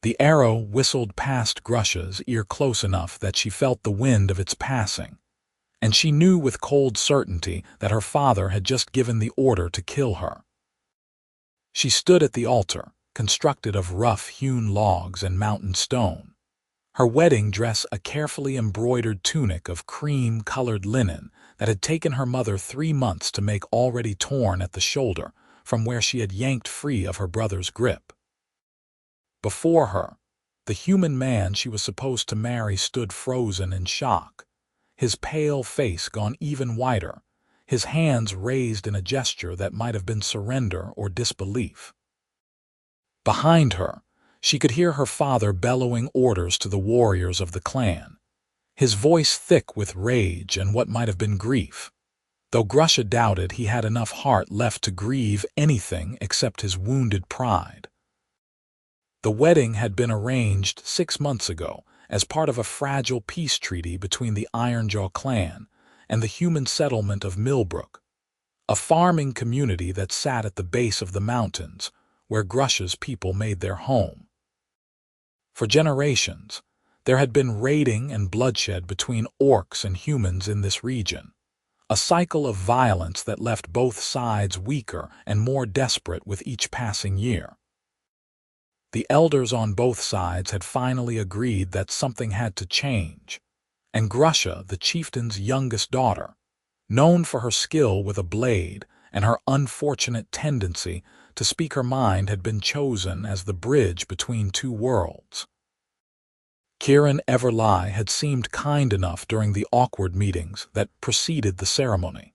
The arrow whistled past Grusha's ear close enough that she felt the wind of its passing, and she knew with cold certainty that her father had just given the order to kill her. She stood at the altar, constructed of rough-hewn logs and mountain stone, her wedding dress a carefully embroidered tunic of cream-colored linen that had taken her mother 3 months to make, already torn at the shoulder from where she had yanked free of her brother's grip. Before her, the human man she was supposed to marry stood frozen in shock, his pale face gone even whiter, his hands raised in a gesture that might have been surrender or disbelief. Behind her, she could hear her father bellowing orders to the warriors of the clan, his voice thick with rage and what might have been grief, though Grusha doubted he had enough heart left to grieve anything except his wounded pride. The wedding had been arranged 6 months ago as part of a fragile peace treaty between the Ironjaw clan and the human settlement of Millbrook, a farming community that sat at the base of the mountains where Grusha's people made their home. For generations, there had been raiding and bloodshed between orcs and humans in this region, a cycle of violence that left both sides weaker and more desperate with each passing year. The elders on both sides had finally agreed that something had to change, and Grusha, the chieftain's youngest daughter, known for her skill with a blade and her unfortunate tendency to speak her mind, had been chosen as the bridge between two worlds. Kieran Everly had seemed kind enough during the awkward meetings that preceded the ceremony.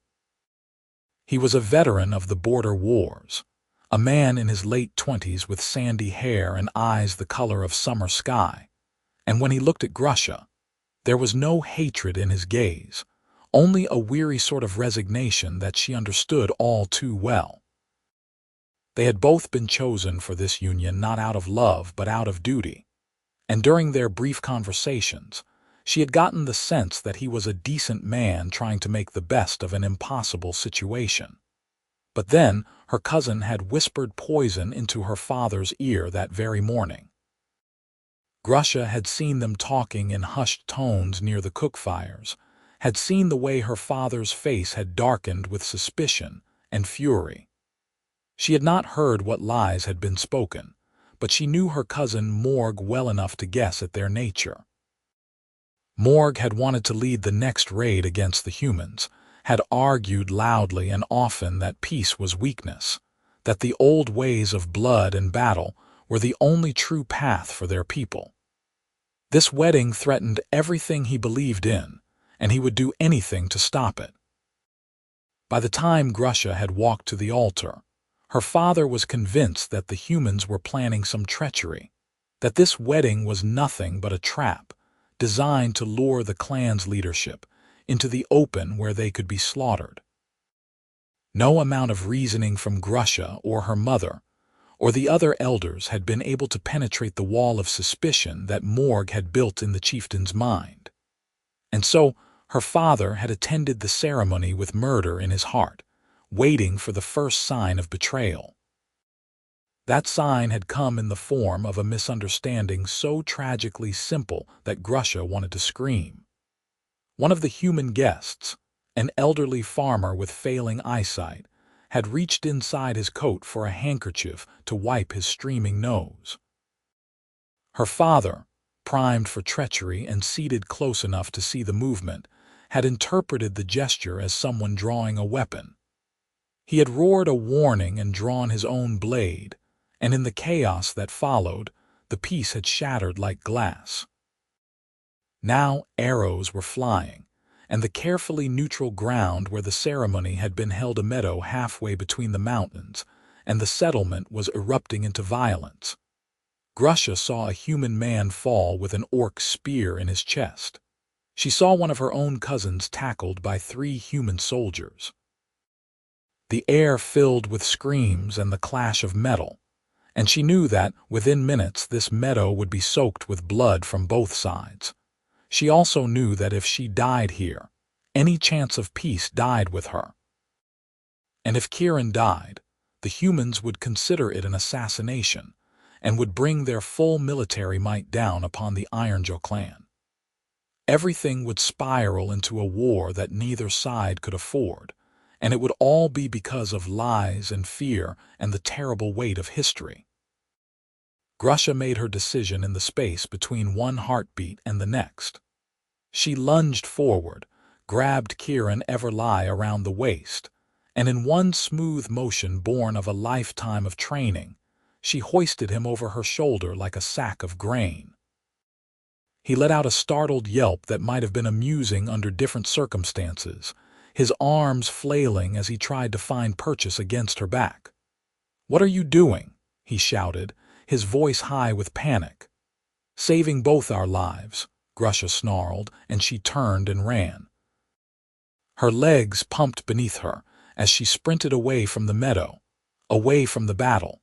He was a veteran of the border wars, a man in his late 20s with sandy hair and eyes the color of summer sky, and when he looked at Grusha, there was no hatred in his gaze, only a weary sort of resignation that she understood all too well. They had both been chosen for this union not out of love but out of duty, and during their brief conversations, she had gotten the sense that he was a decent man trying to make the best of an impossible situation. But then her cousin had whispered poison into her father's ear that very morning. Grusha had seen them talking in hushed tones near the cook fires, had seen the way her father's face had darkened with suspicion and fury. She had not heard what lies had been spoken, but she knew her cousin Morg well enough to guess at their nature. Morg had wanted to lead the next raid against the humans, had argued loudly and often that peace was weakness, that the old ways of blood and battle were the only true path for their people. This wedding threatened everything he believed in, and he would do anything to stop it. By the time Grusha had walked to the altar, her father was convinced that the humans were planning some treachery, that this wedding was nothing but a trap designed to lure the clan's leadership into the open where they could be slaughtered. No amount of reasoning from Grusha or her mother or the other elders had been able to penetrate the wall of suspicion that Morg had built in the chieftain's mind. And so her father had attended the ceremony with murder in his heart, waiting for the first sign of betrayal. That sign had come in the form of a misunderstanding so tragically simple that Grusha wanted to scream. One of the human guests, an elderly farmer with failing eyesight, had reached inside his coat for a handkerchief to wipe his streaming nose. Her father, primed for treachery and seated close enough to see the movement, had interpreted the gesture as someone drawing a weapon. He had roared a warning and drawn his own blade, and in the chaos that followed, the piece had shattered like glass. Now arrows were flying, and the carefully neutral ground where the ceremony had been held, a meadow halfway between the mountains, and the settlement was erupting into violence. Grusha saw a human man fall with an orc spear in his chest. She saw one of her own cousins tackled by 3 human soldiers. The air filled with screams and the clash of metal, and she knew that, within minutes, this meadow would be soaked with blood from both sides. She also knew that if she died here, any chance of peace died with her. And if Kieran died, the humans would consider it an assassination, and would bring their full military might down upon the Ironjaw clan. Everything would spiral into a war that neither side could afford, and it would all be because of lies and fear and the terrible weight of history. Grusha made her decision in the space between one heartbeat and the next. She lunged forward, grabbed Kieran Everly around the waist, and in one smooth motion born of a lifetime of training, she hoisted him over her shoulder like a sack of grain. He let out a startled yelp that might have been amusing under different circumstances, his arms flailing as he tried to find purchase against her back. "What are you doing?" he shouted, his voice high with panic. "Saving both our lives," Grusha snarled, and she turned and ran. Her legs pumped beneath her as she sprinted away from the meadow, away from the battle,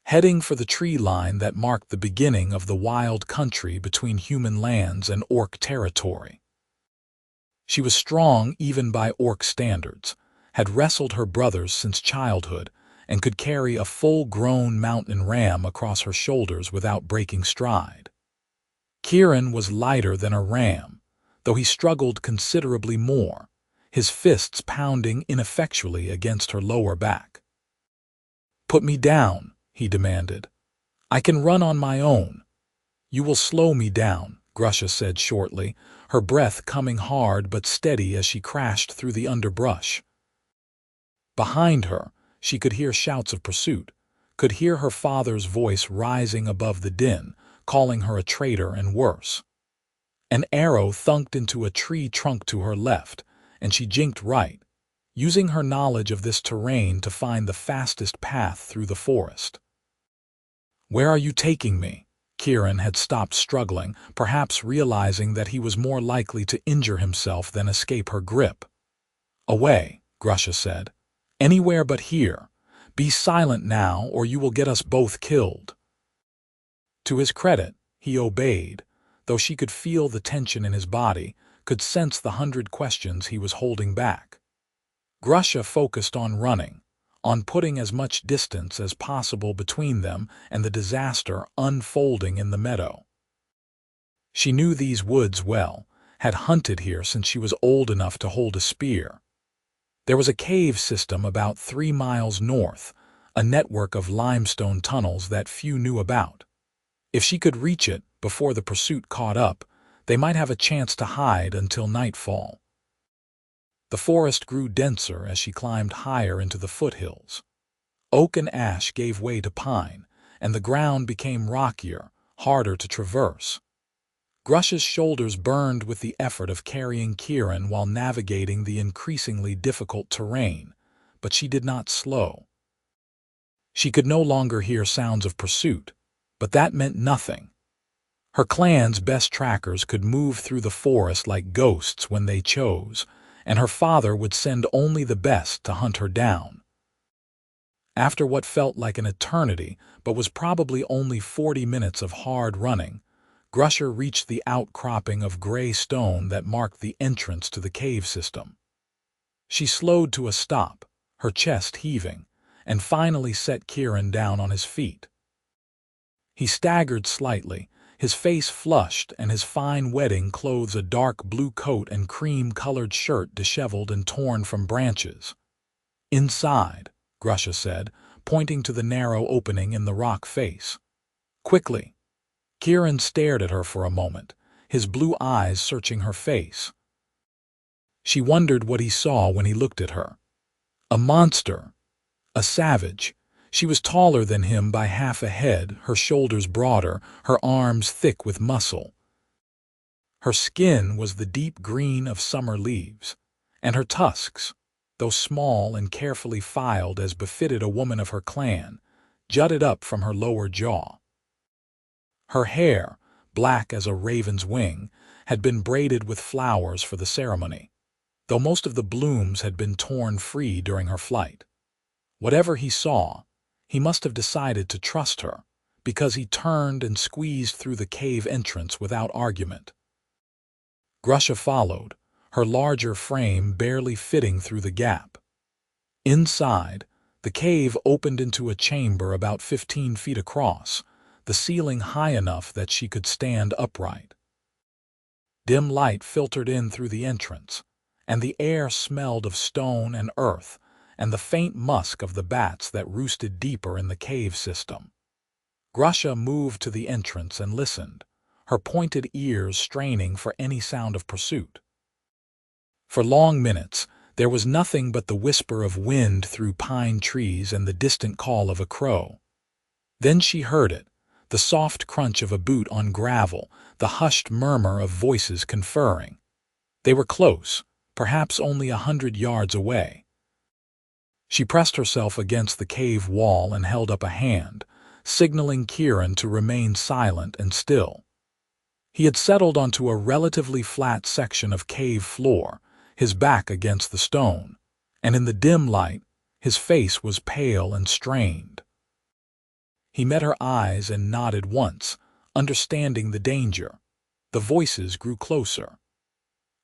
heading for the tree line that marked the beginning of the wild country between human lands and orc territory. She was strong even by orc standards, had wrestled her brothers since childhood, and could carry a full-grown mountain ram across her shoulders without breaking stride. Kieran was lighter than a ram, though he struggled considerably more, his fists pounding ineffectually against her lower back. "Put me down," he demanded. "I can run on my own." "You will slow me down," Grusha said shortly, her breath coming hard but steady as she crashed through the underbrush. Behind her, she could hear shouts of pursuit, could hear her father's voice rising above the din, calling her a traitor and worse. An arrow thunked into a tree trunk to her left, and she jinked right, using her knowledge of this terrain to find the fastest path through the forest. "Where are you taking me?" Kieran had stopped struggling, perhaps realizing that he was more likely to injure himself than escape her grip. "Away," Grusha said. "Anywhere but here. Be silent now, or you will get us both killed." To his credit, he obeyed, though she could feel the tension in his body, could sense the 100 questions he was holding back. Grusha focused on running, on putting as much distance as possible between them and the disaster unfolding in the meadow. She knew these woods well, had hunted here since she was old enough to hold a spear. There was a cave system about 3 miles north, a network of limestone tunnels that few knew about. If she could reach it before the pursuit caught up, they might have a chance to hide until nightfall. The forest grew denser as she climbed higher into the foothills. Oak and ash gave way to pine, and the ground became rockier, harder to traverse. Grusha's shoulders burned with the effort of carrying Kieran while navigating the increasingly difficult terrain, but she did not slow. She could no longer hear sounds of pursuit, but that meant nothing. Her clan's best trackers could move through the forest like ghosts when they chose, and her father would send only the best to hunt her down. After what felt like an eternity, but was probably only 40 minutes of hard running, Grusha reached the outcropping of gray stone that marked the entrance to the cave system. She slowed to a stop, her chest heaving, and finally set Kieran down on his feet. He staggered slightly, his face flushed and his fine wedding clothes a dark blue coat and cream-colored shirt disheveled and torn from branches. "Inside," Grusha said, pointing to the narrow opening in the rock face. "Quickly." Kieran stared at her for a moment, his blue eyes searching her face. She wondered what he saw when he looked at her. A monster. A savage. She was taller than him by half a head, her shoulders broader, her arms thick with muscle. Her skin was the deep green of summer leaves, and her tusks, though small and carefully filed as befitted a woman of her clan, jutted up from her lower jaw. Her hair, black as a raven's wing, had been braided with flowers for the ceremony, though most of the blooms had been torn free during her flight. Whatever he saw, he must have decided to trust her, because he turned and squeezed through the cave entrance without argument. Grusha followed, her larger frame barely fitting through the gap. Inside, the cave opened into a chamber about 15 feet across, the ceiling high enough that she could stand upright. Dim light filtered in through the entrance, and the air smelled of stone and earth and the faint musk of the bats that roosted deeper in the cave system. Grusha moved to the entrance and listened, her pointed ears straining for any sound of pursuit. For long minutes, there was nothing but the whisper of wind through pine trees and the distant call of a crow. Then she heard it, the soft crunch of a boot on gravel, the hushed murmur of voices conferring. They were close, perhaps only 100 yards away. She pressed herself against the cave wall and held up a hand, signaling Kieran to remain silent and still. He had settled onto a relatively flat section of cave floor, his back against the stone, and in the dim light, his face was pale and strained. He met her eyes and nodded once, understanding the danger. The voices grew closer.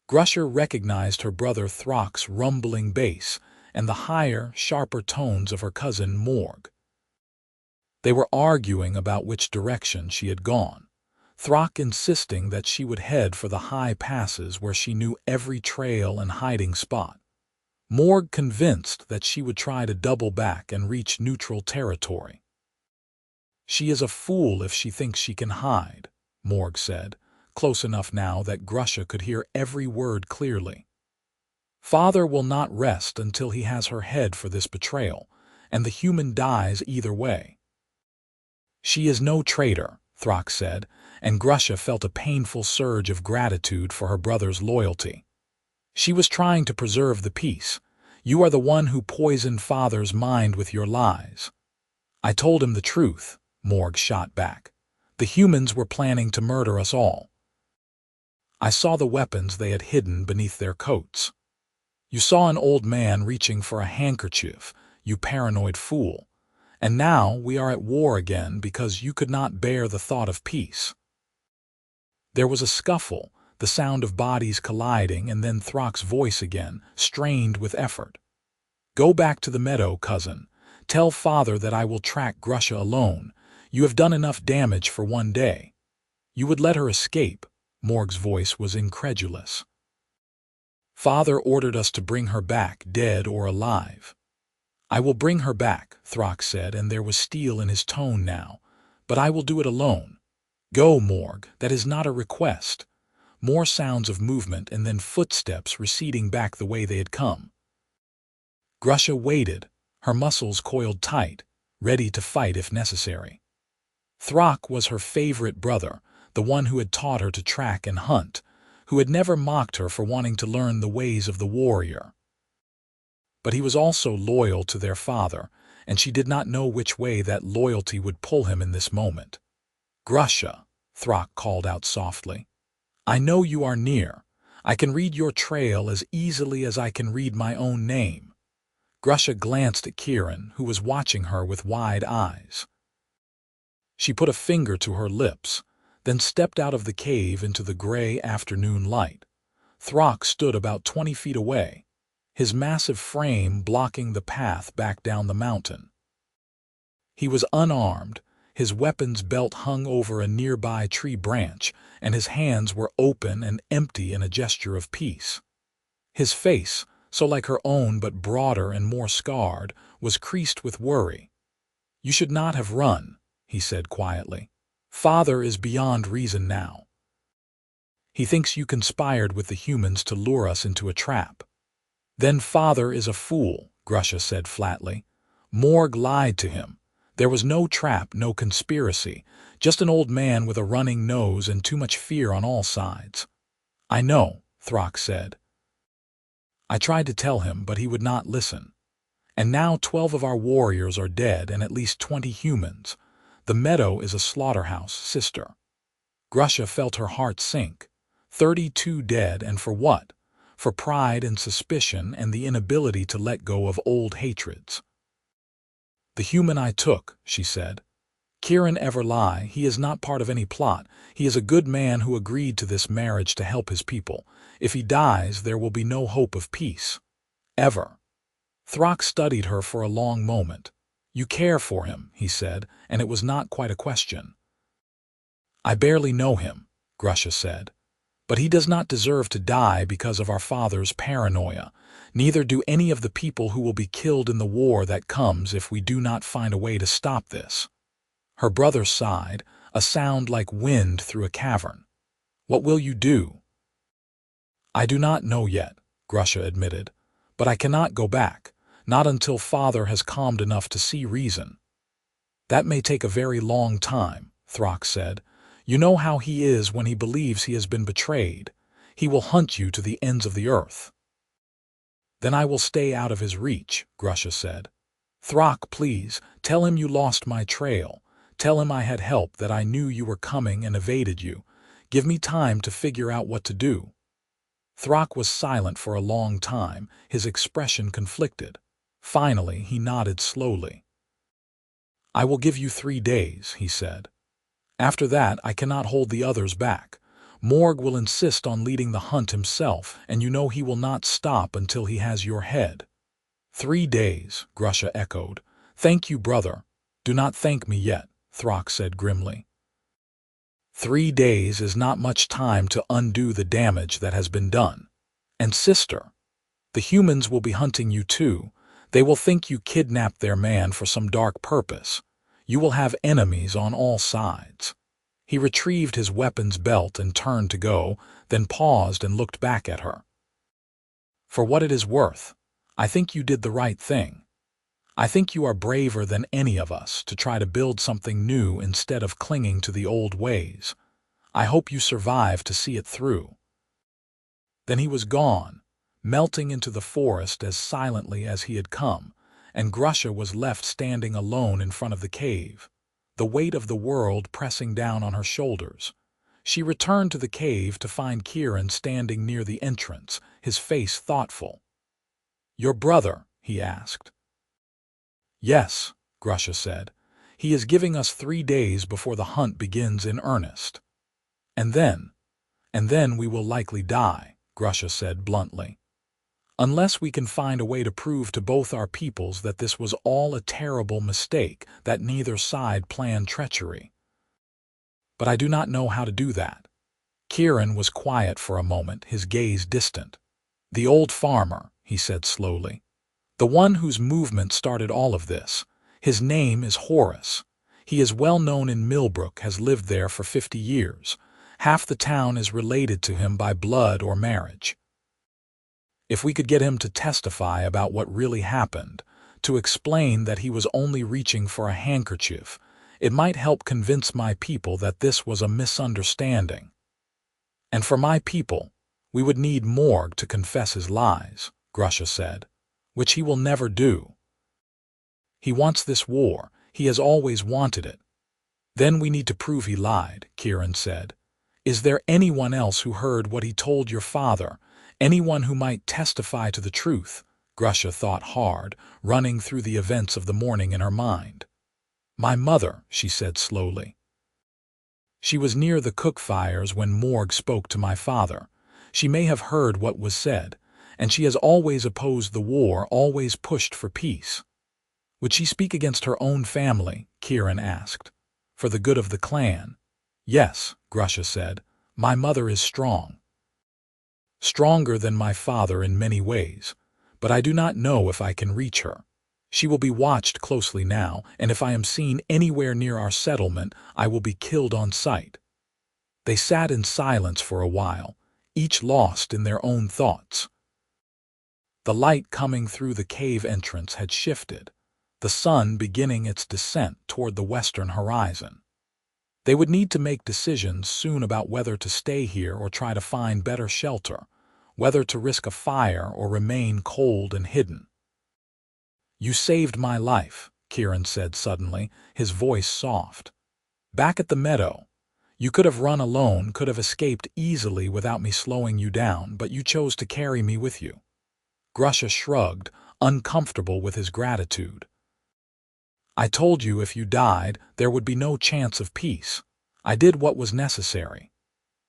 Grusha recognized her brother Throck's rumbling bass and the higher, sharper tones of her cousin Morg. They were arguing about which direction she had gone, Throck insisting that she would head for the high passes where she knew every trail and hiding spot. Morg convinced that she would try to double back and reach neutral territory. "She is a fool if she thinks she can hide," Morg said, close enough now that Grusha could hear every word clearly. "Father will not rest until he has her head for this betrayal, and the human dies either way." "She is no traitor," Throck said, and Grusha felt a painful surge of gratitude for her brother's loyalty. "She was trying to preserve the peace. You are the one who poisoned Father's mind with your lies." "I told him the truth," Morg shot back. "The humans were planning to murder us all. I saw the weapons they had hidden beneath their coats. You saw an old man reaching for a handkerchief, you paranoid fool. And now we are at war again because you could not bear the thought of peace." There was a scuffle, the sound of bodies colliding, and then Throck's voice again, strained with effort. "Go back to the meadow, cousin. Tell Father that I will track Grusha alone. You have done enough damage for one day." "You would let her escape?" Morg's voice was incredulous. "Father ordered us to bring her back, dead or alive." "I will bring her back," Throck said, and there was steel in his tone now. "But I will do it alone." "Go, Morg, that is not a request." More sounds of movement and then footsteps receding back the way they had come. Grusha waited, her muscles coiled tight, ready to fight if necessary. Throck was her favorite brother, the one who had taught her to track and hunt, who had never mocked her for wanting to learn the ways of the warrior. But he was also loyal to their father, and she did not know which way that loyalty would pull him in this moment. "Grusha," Throck called out softly. "I know you are near. I can read your trail as easily as I can read my own name." Grusha glanced at Kieran, who was watching her with wide eyes. She put a finger to her lips, then stepped out of the cave into the gray afternoon light. Throck stood about 20 feet away, his massive frame blocking the path back down the mountain. He was unarmed, his weapons belt hung over a nearby tree branch, and his hands were open and empty in a gesture of peace. His face, so like her own but broader and more scarred, was creased with worry. "You should not have run," he said quietly. "Father is beyond reason now. He thinks you conspired with the humans to lure us into a trap." "Then Father is a fool," Grusha said flatly. "Morg lied to him. There was no trap, no conspiracy, just an old man with a running nose and too much fear on all sides." "I know," Throck said. "I tried to tell him, but he would not listen. And now 12 of our warriors are dead and at least 20 humans. The meadow is a slaughterhouse, sister." Grusha felt her heart sink. 32 dead, and for what? For pride and suspicion and the inability to let go of old hatreds. "The human I took," she said. "Kieran ever lie, he is not part of any plot. He is a good man who agreed to this marriage to help his people. If he dies, there will be no hope of peace. Ever." Throck studied her for a long moment. "You care for him," he said, and it was not quite a question. I barely know him, Grusha said. But he does not deserve to die because of our father's paranoia. Neither do any of the people who will be killed in the war that comes if we do not find a way to stop this. Her brother sighed, a sound like wind through a cavern. What will you do? I do not know yet, Grusha admitted. But I cannot go back, not until father has calmed enough to see reason. That may take a very long time, Throck said. You know how he is when he believes he has been betrayed. He will hunt you to the ends of the earth. Then I will stay out of his reach, Grusha said. Throck, please, tell him you lost my trail. Tell him I had help, that I knew you were coming and evaded you. Give me time to figure out what to do. Throck was silent for a long time, his expression conflicted. Finally, he nodded slowly. I will give you 3 days, he said. After that, I cannot hold the others back. Morg will insist on leading the hunt himself, and you know he will not stop until he has your head. 3 days, Grusha echoed. Thank you, brother. Do not thank me yet, Throck said grimly. 3 days is not much time to undo the damage that has been done. And sister, the humans will be hunting you too. They will think you kidnapped their man for some dark purpose. You will have enemies on all sides. He retrieved his weapons belt and turned to go, then paused and looked back at her. For what it is worth, I think you did the right thing. I think you are braver than any of us to try to build something new instead of clinging to the old ways. I hope you survive to see it through. Then he was gone, melting into the forest as silently as he had come, and Grusha was left standing alone in front of the cave, the weight of the world pressing down on her shoulders. She returned to the cave to find Kieran standing near the entrance, his face thoughtful. Your brother? He asked. Yes, Grusha said. He is giving us 3 days before the hunt begins in earnest. And then we will likely die, Grusha said bluntly. Unless we can find a way to prove to both our peoples that this was all a terrible mistake, that neither side planned treachery. But I do not know how to do that. Kieran was quiet for a moment, his gaze distant. The old farmer, he said slowly. The one whose movement started all of this. His name is Horace. He is well known in Millbrook, has lived there for 50 years. Half the town is related to him by blood or marriage. If we could get him to testify about what really happened, to explain that he was only reaching for a handkerchief, it might help convince my people that this was a misunderstanding. And for my people, we would need Morg to confess his lies, Grusha said, which he will never do. He wants this war. He has always wanted it. Then we need to prove he lied, Kieran said. Is there anyone else who heard what he told your father? Anyone who might testify to the truth? Grusha thought hard, running through the events of the morning in her mind. My mother, she said slowly. She was near the cook fires when Morg spoke to my father. She may have heard what was said, and she has always opposed the war, always pushed for peace. Would she speak against her own family? Kieran asked. For the good of the clan? Yes, Grusha said. My mother is strong. Stronger than my father in many ways, but I do not know if I can reach her. She will be watched closely now, and if I am seen anywhere near our settlement, I will be killed on sight. They sat in silence for a while, each lost in their own thoughts. The light coming through the cave entrance had shifted, the sun beginning its descent toward the western horizon. They would need to make decisions soon about whether to stay here or try to find better shelter, whether to risk a fire or remain cold and hidden. You saved my life, Kieran said suddenly, his voice soft. Back at the meadow. You could have run alone, could have escaped easily without me slowing you down, but you chose to carry me with you. Grusha shrugged, uncomfortable with his gratitude. I told you if you died, there would be no chance of peace. I did what was necessary.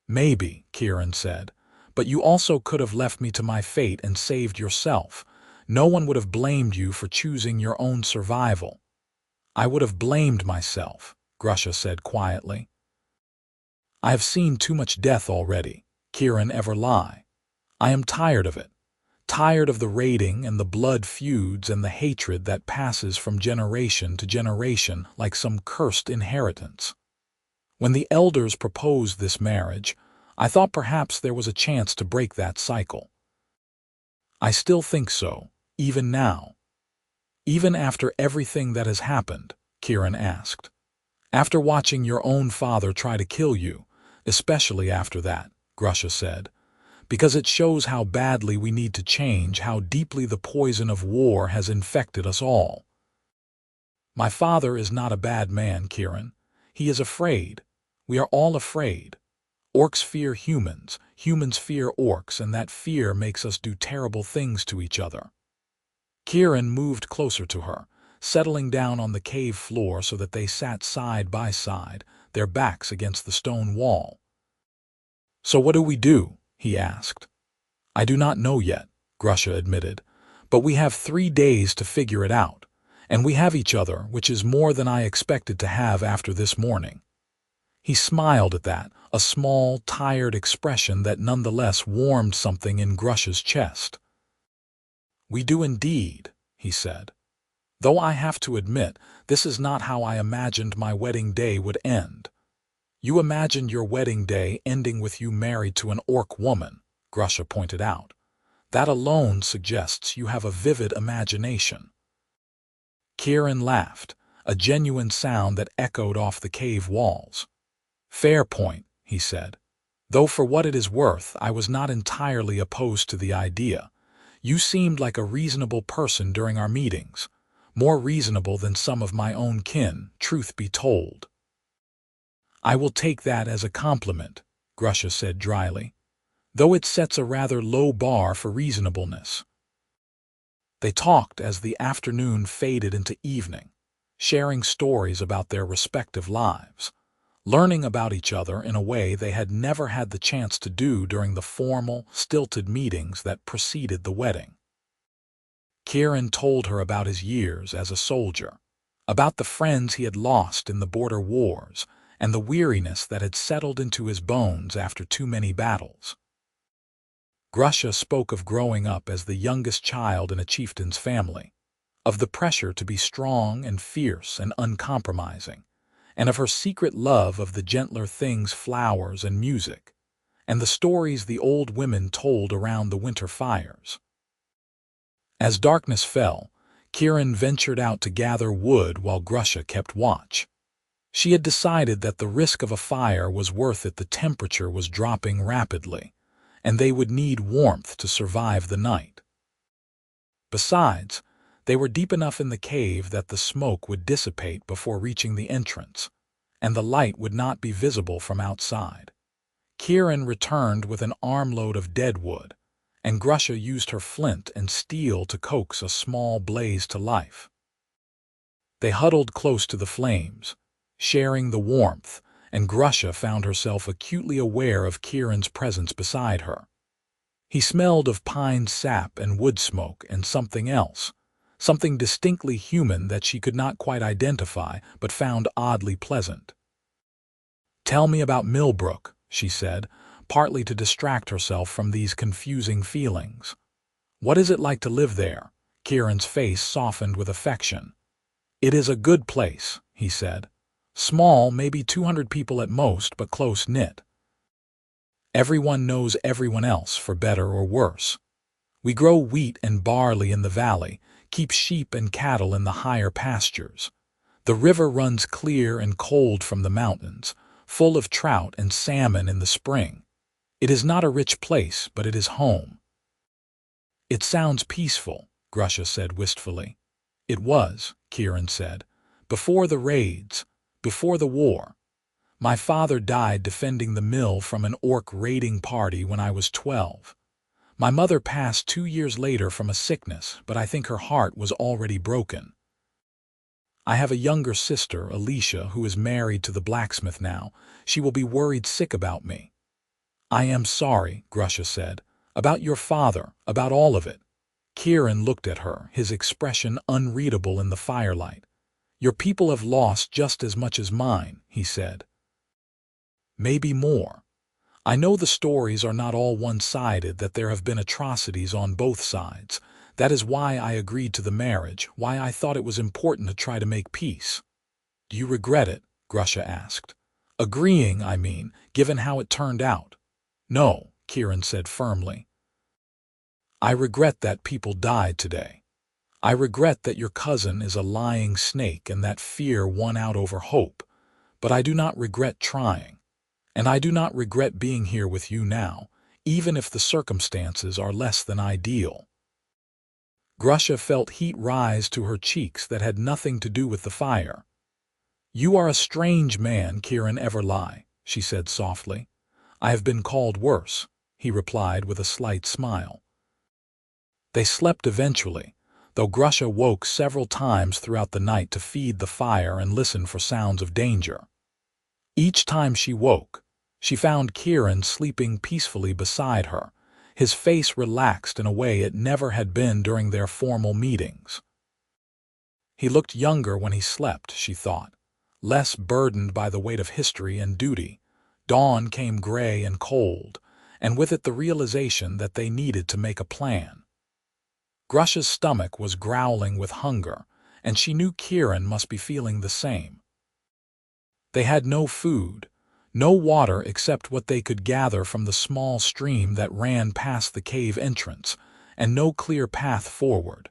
Maybe, Kieran said, but you also could have left me to my fate and saved yourself. No one would have blamed you for choosing your own survival. I would have blamed myself, Grusha said quietly. I have seen too much death already, Kieran ever lie. I am tired of it. Tired of the raiding and the blood feuds and the hatred that passes from generation to generation like some cursed inheritance. When the elders proposed this marriage, I thought perhaps there was a chance to break that cycle. I still think so, even now. Even after everything that has happened, Kieran asked. After watching your own father try to kill you, especially after that, Grusha said. Because it shows how badly we need to change, how deeply the poison of war has infected us all. My father is not a bad man, Kieran. He is afraid. We are all afraid. Orcs fear humans, humans fear orcs, and that fear makes us do terrible things to each other. Kieran moved closer to her, settling down on the cave floor so that they sat side by side, their backs against the stone wall. So what do we do? He asked. I do not know yet, Grusha admitted, but we have 3 days to figure it out, and we have each other, which is more than I expected to have after this morning. He smiled at that, a small, tired expression that nonetheless warmed something in Grusha's chest. We do indeed, he said. Though I have to admit, this is not how I imagined my wedding day would end. You imagined your wedding day ending with you married to an orc woman, Grusha pointed out. That alone suggests you have a vivid imagination. Kieran laughed, a genuine sound that echoed off the cave walls. Fair point, he said. Though for what it is worth, I was not entirely opposed to the idea. You seemed like a reasonable person during our meetings, more reasonable than some of my own kin, truth be told. I will take that as a compliment, Grusha said dryly, though it sets a rather low bar for reasonableness. They talked as the afternoon faded into evening, sharing stories about their respective lives, learning about each other in a way they had never had the chance to do during the formal, stilted meetings that preceded the wedding. Kieran told her about his years as a soldier, about the friends he had lost in the border wars, and the weariness that had settled into his bones after too many battles. Grusha spoke of growing up as the youngest child in a chieftain's family, of the pressure to be strong and fierce and uncompromising, and of her secret love of the gentler things, flowers and music, and the stories the old women told around the winter fires. As darkness fell, Kieran ventured out to gather wood while Grusha kept watch. She had decided that the risk of a fire was worth it. The temperature was dropping rapidly, and they would need warmth to survive the night. Besides, they were deep enough in the cave that the smoke would dissipate before reaching the entrance, and the light would not be visible from outside. Kieran returned with an armload of dead wood, and Grusha used her flint and steel to coax a small blaze to life. They huddled close to the flames, sharing the warmth, and Grusha found herself acutely aware of Kieran's presence beside her. He smelled of pine sap and wood smoke and something else, something distinctly human that she could not quite identify but found oddly pleasant. "Tell me about Millbrook," she said, partly to distract herself from these confusing feelings. "What is it like to live there?" Kieran's face softened with affection. "It is a good place," he said. "Small, maybe 200 people at most, but close-knit. Everyone knows everyone else, for better or worse. We grow wheat and barley in the valley, keep sheep and cattle in the higher pastures. The river runs clear and cold from the mountains, full of trout and salmon in the spring. It is not a rich place, but it is home." "It sounds peaceful," Grusha said wistfully. "It was," Kieran said, "before the raids, before the war. My father died defending the mill from an orc raiding party when I was 12. My mother passed 2 years later from a sickness, but I think her heart was already broken. I have a younger sister, Alicia, who is married to the blacksmith now. She will be worried sick about me." "I am sorry," Grusha said, "about your father, about all of it." Kieran looked at her, his expression unreadable in the firelight. "Your people have lost just as much as mine," he said. maybe more. I know the stories are not all one-sided, that there have been atrocities on both sides. That is why I agreed to the marriage, why I thought it was important to try to make peace." "Do you regret it?" Grusha asked. "Agreeing, I mean, given how it turned out." "No," Kieran said firmly. "I regret that people died today. I regret that your cousin is a lying snake and that fear won out over hope, but I do not regret trying. And I do not regret being here with you now, even if the circumstances are less than ideal." Grusha felt heat rise to her cheeks that had nothing to do with the fire. "You are a strange man, Kieran Everlie," she said softly. "I have been called worse," he replied with a slight smile. They slept eventually, though Grusha woke several times throughout the night to feed the fire and listen for sounds of danger. Each time she woke, she found Kieran sleeping peacefully beside her, his face relaxed in a way it never had been during their formal meetings. He looked younger when he slept, she thought, less burdened by the weight of history and duty. Dawn came gray and cold, and with it the realization that they needed to make a plan. Grusha's stomach was growling with hunger, and she knew Kieran must be feeling the same. They had no food, no water except what they could gather from the small stream that ran past the cave entrance, and no clear path forward.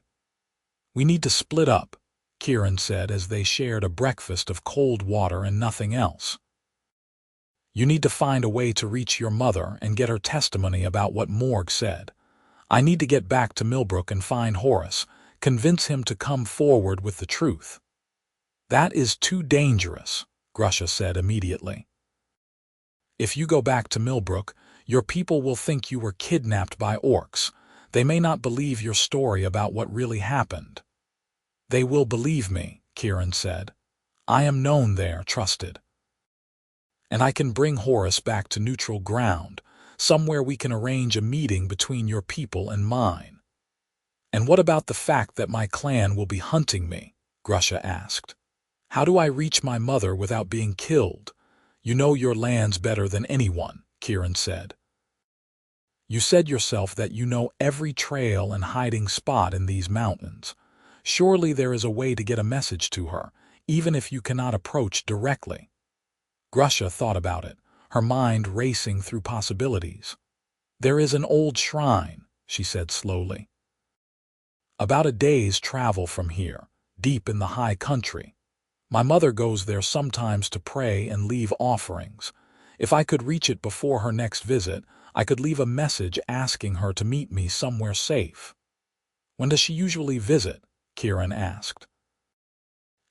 "We need to split up," Kieran said as they shared a breakfast of cold water and nothing else. "You need to find a way to reach your mother and get her testimony about what Morg said. I need to get back to Millbrook and find Horace, convince him to come forward with the truth." "That is too dangerous," Grusha said immediately. "If you go back to Millbrook, your people will think you were kidnapped by orcs. They may not believe your story about what really happened." "They will believe me," Kieran said. "I am known there, trusted. And I can bring Horace back to neutral ground, somewhere we can arrange a meeting between your people and mine." "And what about the fact that my clan will be hunting me?" Grusha asked. "How do I reach my mother without being killed?" "You know your lands better than anyone," Kieran said. "You said yourself that you know every trail and hiding spot in these mountains. Surely there is a way to get a message to her, even if you cannot approach directly." Grusha thought about it, her mind racing through possibilities. "There is an old shrine," she said slowly. "About a day's travel from here, deep in the high country. My mother goes there sometimes to pray and leave offerings. If I could reach it before her next visit, I could leave a message asking her to meet me somewhere safe." "When does she usually visit?" Kieran asked.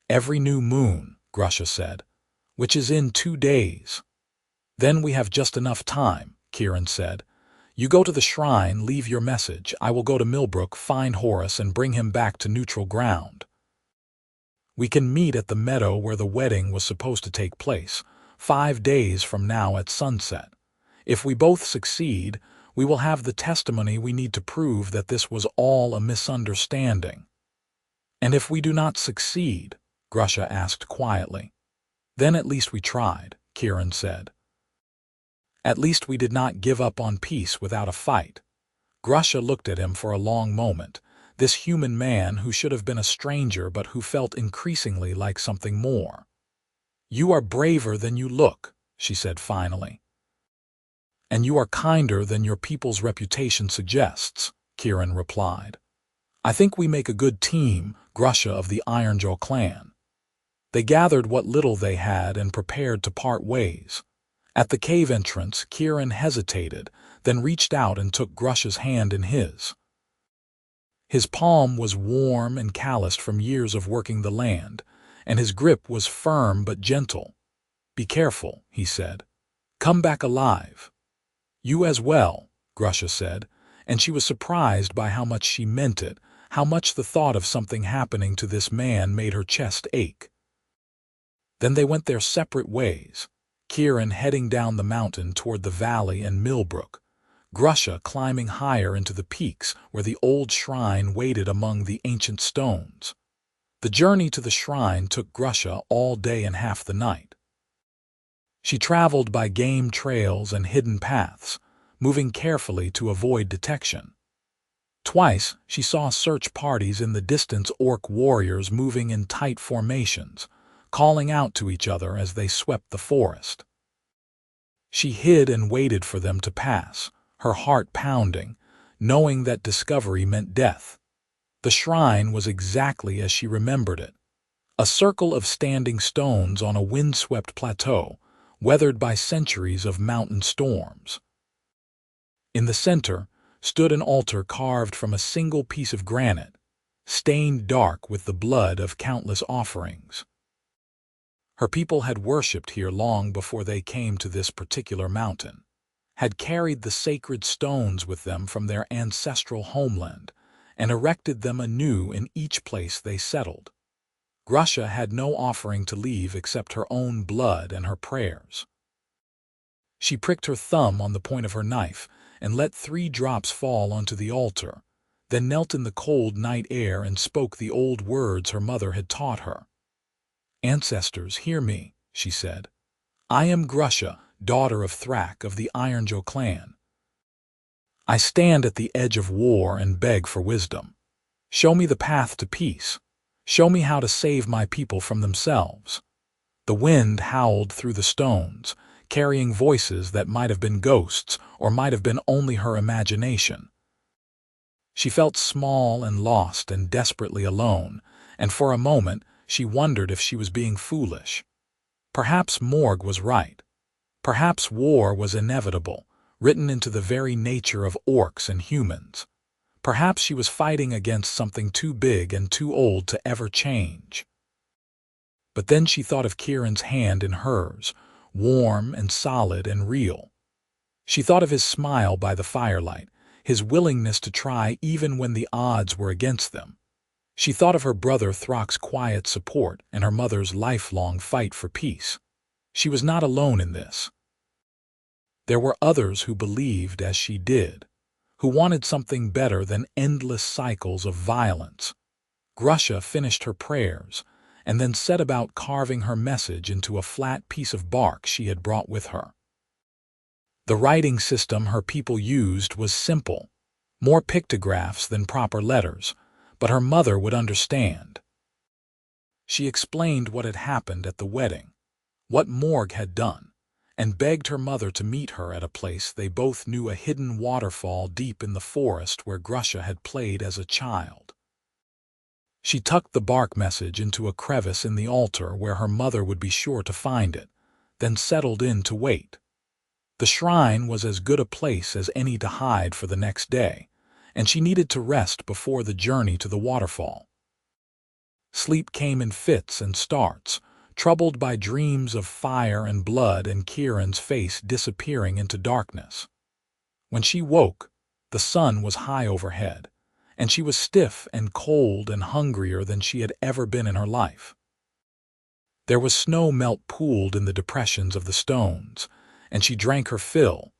"Every new moon," Grusha said, "which is in 2 days." "Then we have just enough time," Kieran said. "You go to the shrine, leave your message. I will go to Millbrook, find Horace, and bring him back to neutral ground. We can meet at the meadow where the wedding was supposed to take place, 5 days from now at sunset. If we both succeed, we will have the testimony we need to prove that this was all a misunderstanding." "And if we do not succeed?" Grusha asked quietly. "Then at least we tried," Kieran said. "At least we did not give up on peace without a fight." Grusha looked at him for a long moment, this human man who should have been a stranger but who felt increasingly like something more. "You are braver than you look," she said finally. "And you are kinder than your people's reputation suggests," Kieran replied. "I think we make a good team, Grusha of the Ironjaw clan." They gathered what little they had and prepared to part ways. At the cave entrance, Kieran hesitated, then reached out and took Grusha's hand in his. His palm was warm and calloused from years of working the land, and his grip was firm but gentle. "Be careful," he said. "Come back alive." "You as well," Grusha said, and she was surprised by how much she meant it, how much the thought of something happening to this man made her chest ache. Then they went their separate ways, Kieran heading down the mountain toward the valley and Millbrook, Grusha climbing higher into the peaks where the old shrine waited among the ancient stones. The journey to the shrine took Grusha all day and half the night. She traveled by game trails and hidden paths, moving carefully to avoid detection. Twice, she saw search parties in the distance, orc warriors moving in tight formations, calling out to each other as they swept the forest. She hid and waited for them to pass, her heart pounding, knowing that discovery meant death. The shrine was exactly as she remembered it, a circle of standing stones on a windswept plateau, weathered by centuries of mountain storms. In the center stood an altar carved from a single piece of granite, stained dark with the blood of countless offerings. Her people had worshipped here long before they came to this particular mountain, had carried the sacred stones with them from their ancestral homeland, and erected them anew in each place they settled. Grusha had no offering to leave except her own blood and her prayers. She pricked her thumb on the point of her knife and let 3 drops fall onto the altar, then knelt in the cold night air and spoke the old words her mother had taught her. "Ancestors, hear me," she said. "I am Grusha, daughter of Thrak of the Ironjoe clan. I stand at the edge of war and beg for wisdom. Show me the path to peace. Show me how to save my people from themselves." The wind howled through the stones, carrying voices that might have been ghosts or might have been only her imagination. She felt small and lost and desperately alone, and for a moment she wondered if she was being foolish. Perhaps Morg was right. Perhaps war was inevitable, written into the very nature of orcs and humans. Perhaps she was fighting against something too big and too old to ever change. But then she thought of Kieran's hand in hers, warm and solid and real. She thought of his smile by the firelight, his willingness to try even when the odds were against them. She thought of her brother Thrak's quiet support and her mother's lifelong fight for peace. She was not alone in this. There were others who believed as she did, who wanted something better than endless cycles of violence. Grusha finished her prayers and then set about carving her message into a flat piece of bark she had brought with her. The writing system her people used was simple, more pictographs than proper letters, but her mother would understand. She explained what had happened at the wedding, what Morg had done, and begged her mother to meet her at a place they both knew, a hidden waterfall deep in the forest where Grusha had played as a child. She tucked the bark message into a crevice in the altar where her mother would be sure to find it, then settled in to wait. The shrine was as good a place as any to hide for the next day, and she needed to rest before the journey to the waterfall. Sleep came in fits and starts, troubled by dreams of fire and blood and Kieran's face disappearing into darkness. When she woke, the sun was high overhead, and she was stiff and cold and hungrier than she had ever been in her life. There was snow melt pooled in the depressions of the stones, and she drank her fill,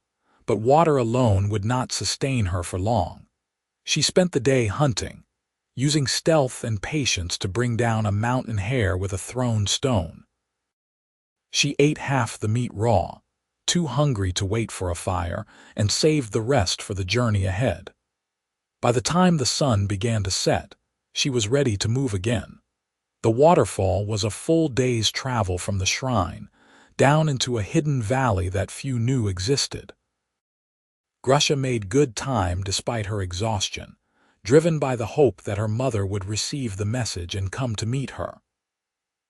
but water alone would not sustain her for long. She spent the day hunting, using stealth and patience to bring down a mountain hare with a thrown stone. She ate half the meat raw, too hungry to wait for a fire, and saved the rest for the journey ahead. By the time the sun began to set, she was ready to move again. The waterfall was a full day's travel from the shrine, down into a hidden valley that few knew existed. Grusha made good time despite her exhaustion, driven by the hope that her mother would receive the message and come to meet her.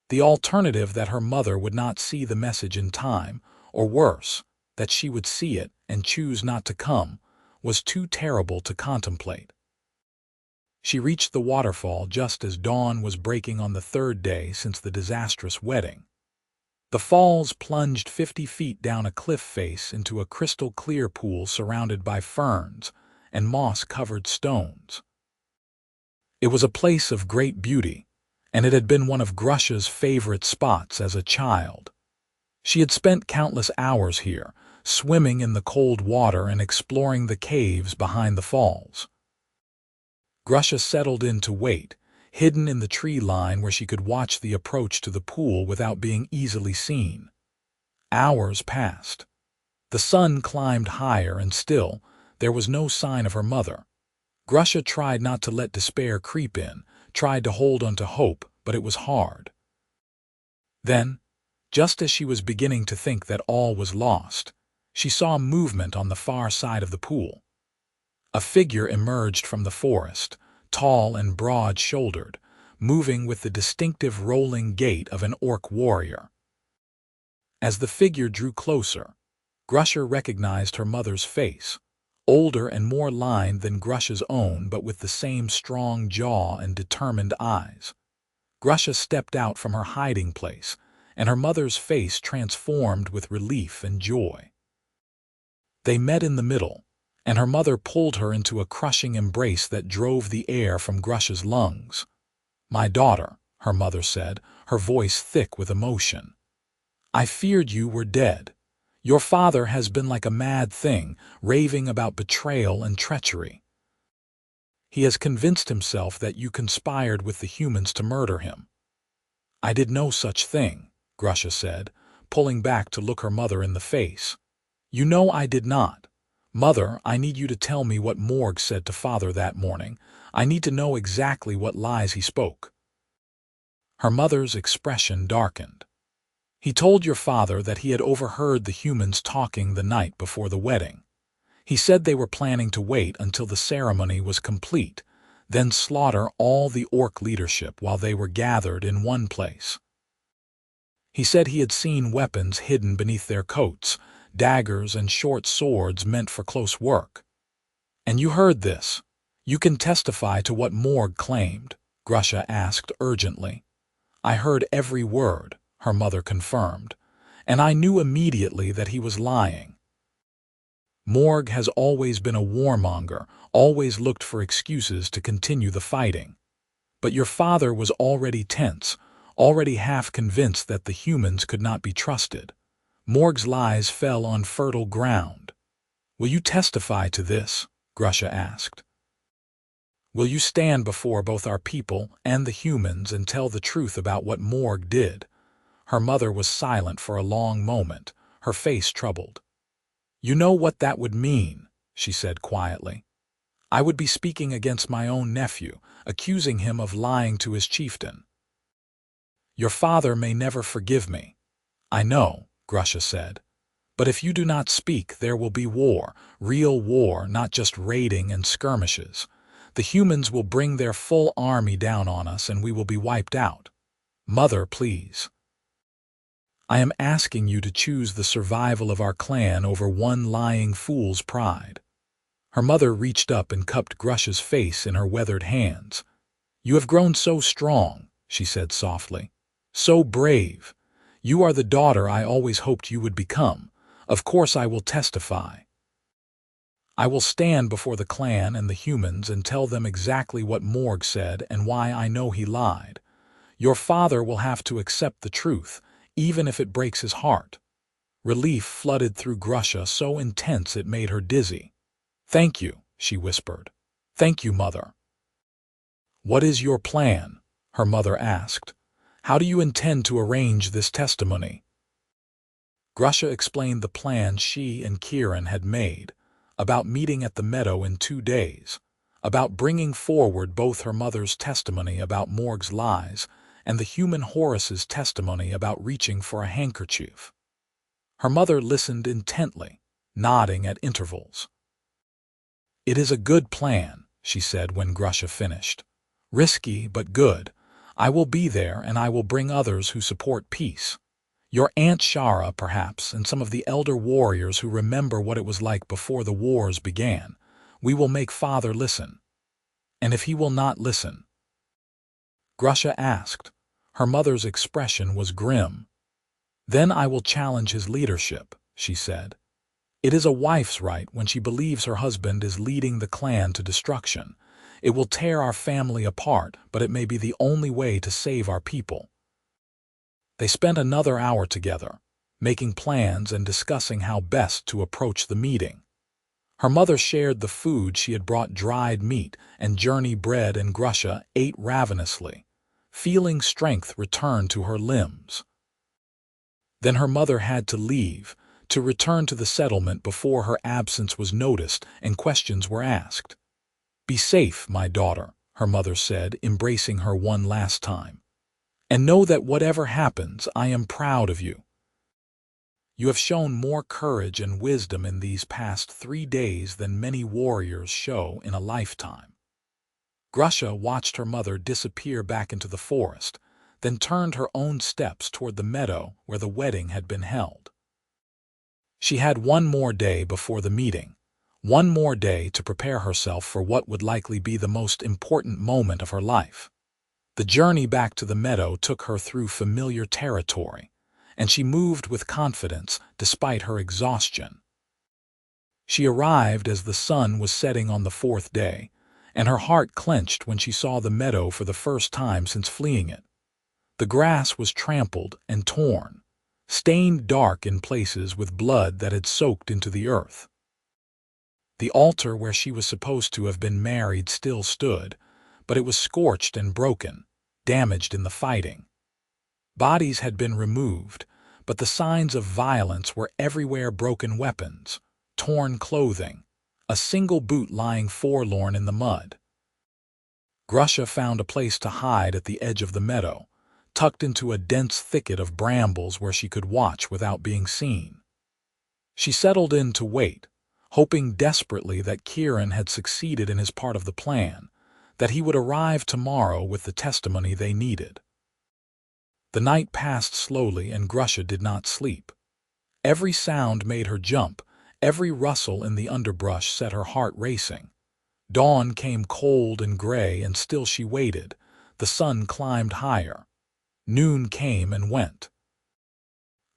The alternative, that her mother would not see the message in time, or worse, that she would see it and choose not to come, was too terrible to contemplate. She reached the waterfall just as dawn was breaking on the 3rd day since the disastrous wedding. The falls plunged 50 feet down a cliff face into a crystal-clear pool surrounded by ferns and moss-covered stones. It was a place of great beauty, and it had been one of Grusha's favorite spots as a child. She had spent countless hours here, swimming in the cold water and exploring the caves behind the falls. Grusha settled in to wait, hidden in the tree line where she could watch the approach to the pool without being easily seen. Hours passed. The sun climbed higher, and still there was no sign of her mother. Grusha tried not to let despair creep in, tried to hold on to hope, but it was hard. Then, just as she was beginning to think that all was lost, she saw movement on the far side of the pool. A figure emerged from the forest, tall and broad-shouldered, moving with the distinctive rolling gait of an orc warrior. As the figure drew closer, Grusha recognized her mother's face, older and more lined than Grusha's own, but with the same strong jaw and determined eyes. Grusha stepped out from her hiding place, and her mother's face transformed with relief and joy. They met in the middle, and her mother pulled her into a crushing embrace that drove the air from Grusha's lungs. "My daughter," her mother said, her voice thick with emotion. "I feared you were dead. Your father has been like a mad thing, raving about betrayal and treachery. He has convinced himself that you conspired with the humans to murder him." "I did no such thing," Grusha said, pulling back to look her mother in the face. "You know I did not. Mother, I need you to tell me what Morg said to father that morning. I need to know exactly what lies he spoke." Her mother's expression darkened. "He told your father that he had overheard the humans talking the night before the wedding. He said they were planning to wait until the ceremony was complete, then slaughter all the orc leadership while they were gathered in one place. He said he had seen weapons hidden beneath their coats, daggers and short swords meant for close work." "And you heard this? You can testify to what Morg claimed?" Grusha asked urgently. "I heard every word," her mother confirmed, "and I knew immediately that he was lying. Morg has always been a warmonger, always looked for excuses to continue the fighting. But your father was already tense, already half convinced that the humans could not be trusted. Morg's lies fell on fertile ground." "Will you testify to this?" Grusha asked. "Will you stand before both our people and the humans and tell the truth about what Morg did?" Her mother was silent for a long moment, her face troubled. "You know what that would mean," she said quietly. "I would be speaking against my own nephew, accusing him of lying to his chieftain. Your father may never forgive me." "I know," Grusha said. "But if you do not speak, there will be war, real war, not just raiding and skirmishes. The humans will bring their full army down on us and we will be wiped out. Mother, please. I am asking you to choose the survival of our clan over one lying fool's pride." Her mother reached up and cupped Grusha's face in her weathered hands. "You have grown so strong," she said softly. "So brave. You are the daughter I always hoped you would become. Of course I will testify. I will stand before the clan and the humans and tell them exactly what Morg said and why I know he lied. Your father will have to accept the truth, even if it breaks his heart." Relief flooded through Grusha, so intense it made her dizzy. "Thank you," she whispered. "Thank you, Mother." "What is your plan?" her mother asked. "How do you intend to arrange this testimony?" Grusha explained the plan she and Kieran had made, about meeting at the meadow in 2 days, about bringing forward both her mother's testimony about Morg's lies and the human Horus's testimony about reaching for a handkerchief. Her mother listened intently, nodding at intervals. "It is a good plan," she said when Grusha finished. "Risky, but good. I will be there, and I will bring others who support peace. Your Aunt Shara, perhaps, and some of the elder warriors who remember what it was like before the wars began. We will make father listen." "And if he will not listen?" Grusha asked. Her mother's expression was grim. "Then I will challenge his leadership," she said. "It is a wife's right when she believes her husband is leading the clan to destruction. It will tear our family apart, but it may be the only way to save our people." They spent another hour together, making plans and discussing how best to approach the meeting. Her mother shared the food she had brought: dried meat and journey bread, and Grusha ate ravenously, feeling strength return to her limbs. Then her mother had to leave, to return to the settlement before her absence was noticed and questions were asked. "Be safe, my daughter," her mother said, embracing her one last time. "And know that whatever happens, I am proud of you. You have shown more courage and wisdom in these past 3 days than many warriors show in a lifetime." Grusha watched her mother disappear back into the forest, then turned her own steps toward the meadow where the wedding had been held. She had one more day before the meeting, one more day to prepare herself for what would likely be the most important moment of her life. The journey back to the meadow took her through familiar territory, and she moved with confidence despite her exhaustion. She arrived as the sun was setting on the fourth day, and her heart clenched when she saw the meadow for the first time since fleeing it. The grass was trampled and torn, stained dark in places with blood that had soaked into the earth. The altar where she was supposed to have been married still stood, but it was scorched and broken, damaged in the fighting. Bodies had been removed, but the signs of violence were everywhere: broken weapons, torn clothing, a single boot lying forlorn in the mud. Grusha found a place to hide at the edge of the meadow, tucked into a dense thicket of brambles where she could watch without being seen. She settled in to wait, hoping desperately that Kieran had succeeded in his part of the plan, that he would arrive tomorrow with the testimony they needed. The night passed slowly and Grusha did not sleep. Every sound made her jump, every rustle in the underbrush set her heart racing. Dawn came cold and gray and still she waited. The sun climbed higher. Noon came and went.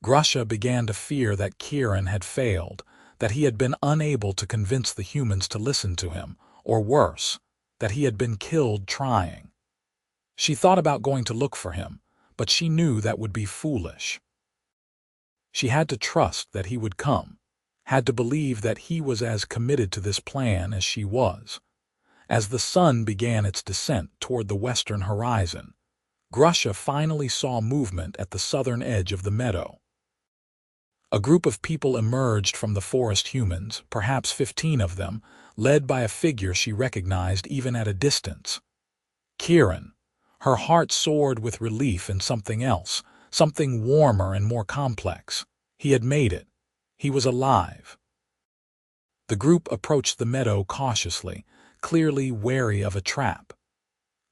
Grusha began to fear that Kieran had failed, that he had been unable to convince the humans to listen to him, or worse, that he had been killed trying. She thought about going to look for him, but she knew that would be foolish. She had to trust that he would come, had to believe that he was as committed to this plan as she was. As the sun began its descent toward the western horizon, Grusha finally saw movement at the southern edge of the meadow. A group of people emerged from the forest humans, perhaps 15 of them, led by a figure she recognized even at a distance. Kieran. Her heart soared with relief and something else, something warmer and more complex. He had made it. He was alive. The group approached the meadow cautiously, clearly wary of a trap.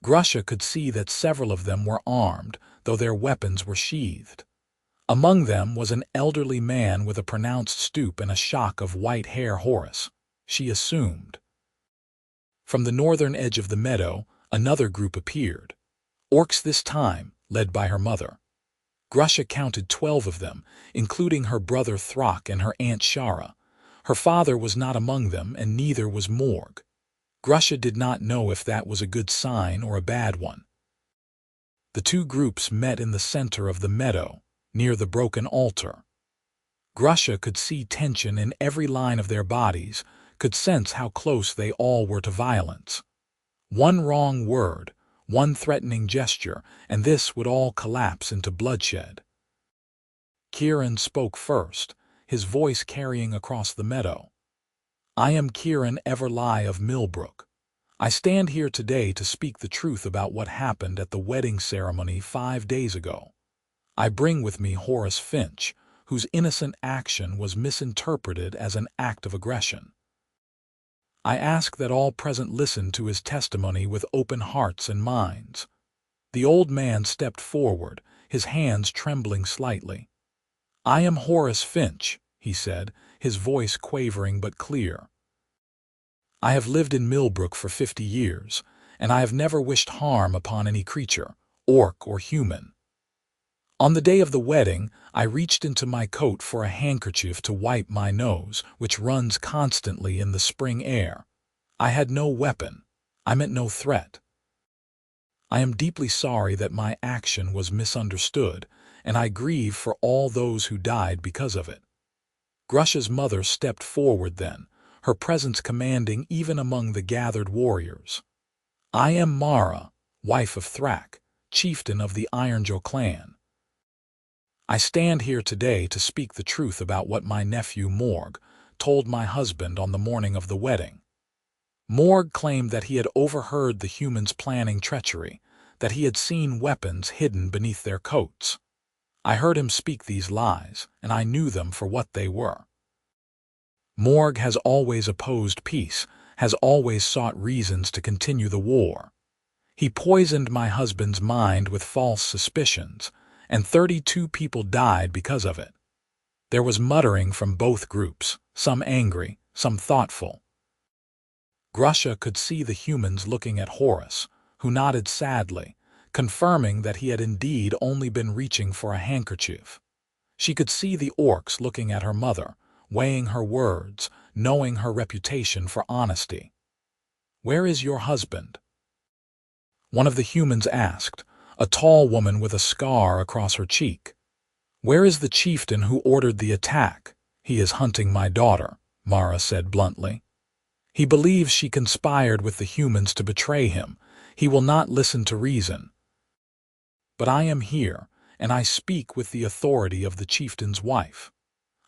Grusha could see that several of them were armed, though their weapons were sheathed. Among them was an elderly man with a pronounced stoop and a shock of white hair. Horus, she assumed. From the northern edge of the meadow, another group appeared. Orcs this time, led by her mother. Grusha counted 12 of them, including her brother Thrak and her aunt Shara. Her father was not among them, and neither was Morg. Grusha did not know if that was a good sign or a bad one. The two groups met in the center of the meadow, near the broken altar. Grusha could see tension in every line of their bodies, could sense how close they all were to violence. One wrong word, one threatening gesture, and this would all collapse into bloodshed. Kieran spoke first, his voice carrying across the meadow. "I am Kieran Everly of Millbrook. I stand here today to speak the truth about what happened at the wedding ceremony 5 days ago. I bring with me Horace Finch, whose innocent action was misinterpreted as an act of aggression. I ask that all present listen to his testimony with open hearts and minds." The old man stepped forward, his hands trembling slightly. "I am Horace Finch," he said, his voice quavering but clear. "I have lived in Millbrook for 50 years, and I have never wished harm upon any creature, orc or human. On the day of the wedding, I reached into my coat for a handkerchief to wipe my nose, which runs constantly in the spring air. I had no weapon. I meant no threat. I am deeply sorry that my action was misunderstood, and I grieve for all those who died because of it." Grusha's mother stepped forward then, her presence commanding even among the gathered warriors. "I am Mara, wife of Thrak, chieftain of the Ironjaw clan. I stand here today to speak the truth about what my nephew Morg told my husband on the morning of the wedding. Morg claimed that he had overheard the humans planning treachery, that he had seen weapons hidden beneath their coats. I heard him speak these lies, and I knew them for what they were. Morg has always opposed peace, has always sought reasons to continue the war. He poisoned my husband's mind with false suspicions, and 32 people died because of it. There was muttering from both groups, some angry, some thoughtful. Grusha could see the humans looking at Horus, who nodded sadly, confirming that he had indeed only been reaching for a handkerchief. She could see the orcs looking at her mother, weighing her words, knowing her reputation for honesty. "Where is your husband?" One of the humans asked, a tall woman with a scar across her cheek. "Where is the chieftain who ordered the attack?" "He is hunting my daughter," Mara said bluntly. "He believes she conspired with the humans to betray him. He will not listen to reason. But I am here, and I speak with the authority of the chieftain's wife.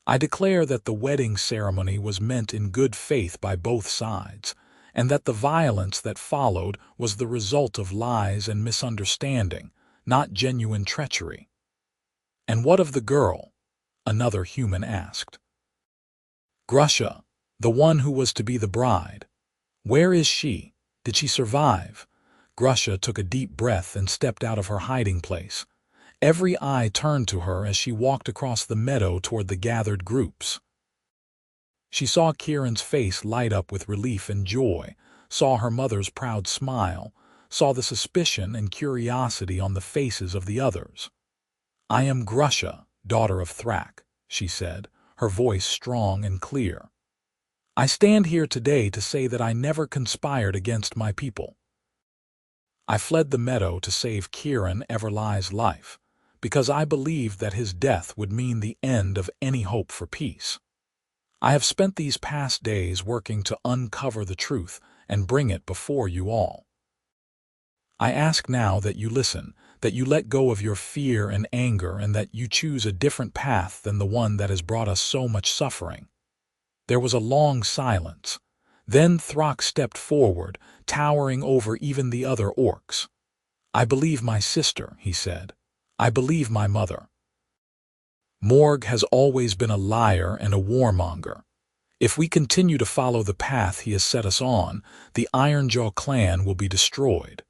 I declare that the wedding ceremony was meant in good faith by both sides, and that the violence that followed was the result of lies and misunderstanding, not genuine treachery." "And what of the girl?" another human asked. "Grusha, the one who was to be the bride. Where is she? Did she survive?" Grusha took a deep breath and stepped out of her hiding place. Every eye turned to her as she walked across the meadow toward the gathered groups. She saw Kieran's face light up with relief and joy, saw her mother's proud smile, saw the suspicion and curiosity on the faces of the others. "I am Grusha, daughter of Thrak," she said, her voice strong and clear. "I stand here today to say that I never conspired against my people. I fled the meadow to save Kieran Everlai's life, because I believed that his death would mean the end of any hope for peace. I have spent these past days working to uncover the truth and bring it before you all. I ask now that you listen, that you let go of your fear and anger, and that you choose a different path than the one that has brought us so much suffering." There was a long silence. Then Thrak stepped forward, towering over even the other orcs. "I believe my sister," he said. "I believe my mother. Morg has always been a liar and a warmonger. If we continue to follow the path he has set us on, the Ironjaw clan will be destroyed.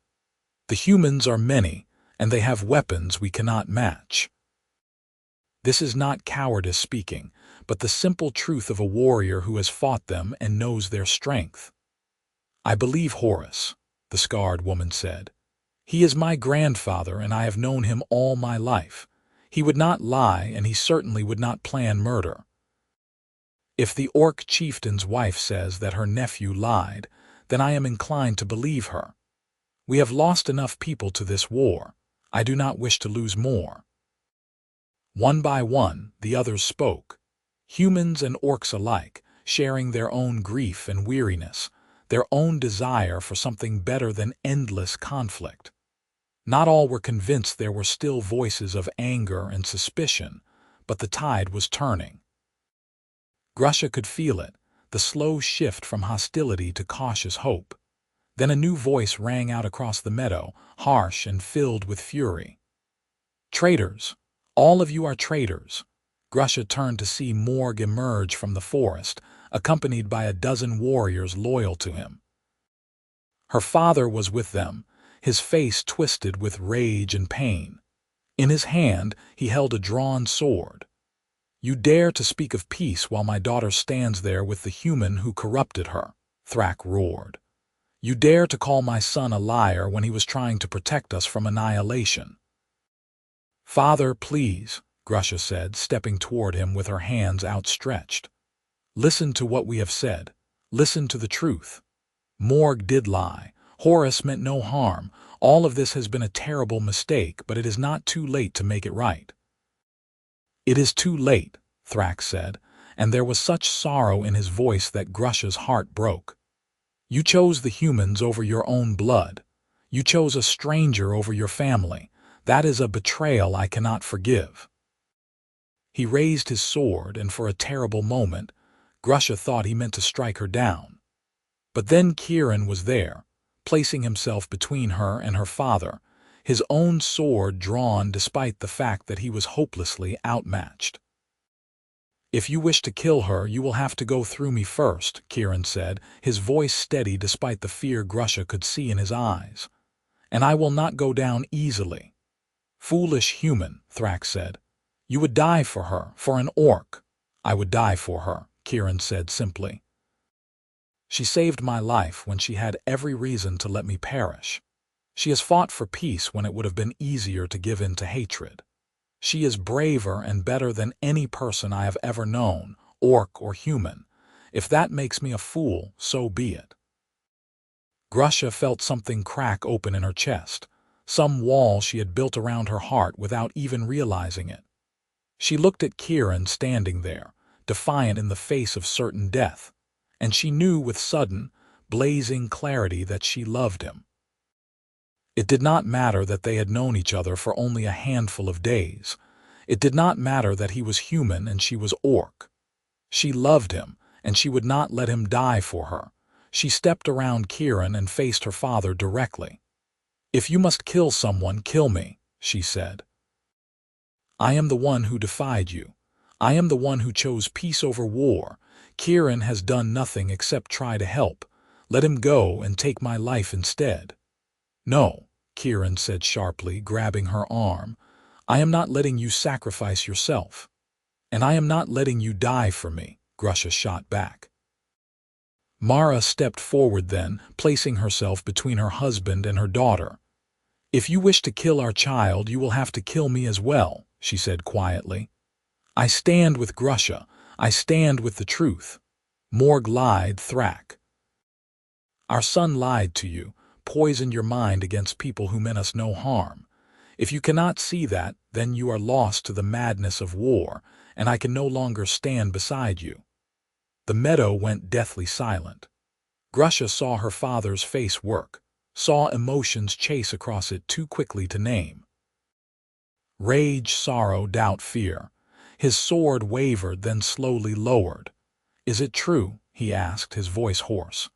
The humans are many, and they have weapons we cannot match." This is not cowardice speaking, but the simple truth of a warrior who has fought them and knows their strength. "I believe Horus," the scarred woman said. "He is my grandfather, and I have known him all my life. He would not lie, and he certainly would not plan murder. If the orc chieftain's wife says that her nephew lied, then I am inclined to believe her. We have lost enough people to this war. I do not wish to lose more." One by one, the others spoke, humans and orcs alike, sharing their own grief and weariness, their own desire for something better than endless conflict. Not all were convinced there were still voices of anger and suspicion, but the tide was turning. Grusha could feel it, the slow shift from hostility to cautious hope. Then a new voice rang out across the meadow, harsh and filled with fury. "Traitors! All of you are traitors!" Grusha turned to see Morg emerge from the forest, accompanied by a dozen warriors loyal to him. Her father was with them, his face twisted with rage and pain. In his hand he held a drawn sword. "You dare to speak of peace while my daughter stands there with the human who corrupted her," Thrak roared. "You dare to call my son a liar when he was trying to protect us from annihilation." "Father, please," Grusha said, stepping toward him with her hands outstretched. "Listen to what we have said. Listen to the truth. Morg did lie. Horus meant no harm. All of this has been a terrible mistake, but it is not too late to make it right." "It is too late," Thrak said, and there was such sorrow in his voice that Grusha's heart broke. "You chose the humans over your own blood. You chose a stranger over your family. That is a betrayal I cannot forgive." He raised his sword, and for a terrible moment, Grusha thought he meant to strike her down. But then Kieran was there, placing himself between her and her father, his own sword drawn despite the fact that he was hopelessly outmatched. "If you wish to kill her, you will have to go through me first," Kieran said, his voice steady despite the fear Grusha could see in his eyes. "And I will not go down easily." "Foolish human," Thrak said. "You would die for her, for an orc." "I would die for her," Kieran said simply. "She saved my life when she had every reason to let me perish. She has fought for peace when it would have been easier to give in to hatred. She is braver and better than any person I have ever known, orc or human. If that makes me a fool, so be it." Grusha felt something crack open in her chest, some wall she had built around her heart without even realizing it. She looked at Kieran standing there, defiant in the face of certain death, and she knew with sudden, blazing clarity that she loved him. It did not matter that they had known each other for only a handful of days. It did not matter that he was human and she was orc. She loved him, and she would not let him die for her. She stepped around Kieran and faced her father directly. "If you must kill someone, kill me," she said. "I am the one who defied you. I am the one who chose peace over war. Kieran has done nothing except try to help. Let him go and take my life instead." "No," Kieran said sharply, grabbing her arm. "I am not letting you sacrifice yourself. And I am not letting you die for me," Grusha shot back. Mara stepped forward then, placing herself between her husband and her daughter. "If you wish to kill our child, you will have to kill me as well," she said quietly. "I stand with Grusha. I stand with the truth." Morg lied, Thrak. "Our son lied to you, poisoned your mind against people who meant us no harm. If you cannot see that, then you are lost to the madness of war, and I can no longer stand beside you." The meadow went deathly silent. Grusha saw her father's face work, saw emotions chase across it too quickly to name. Rage, sorrow, doubt, fear. His sword wavered, then slowly lowered. "Is it true?" he asked, his voice hoarse.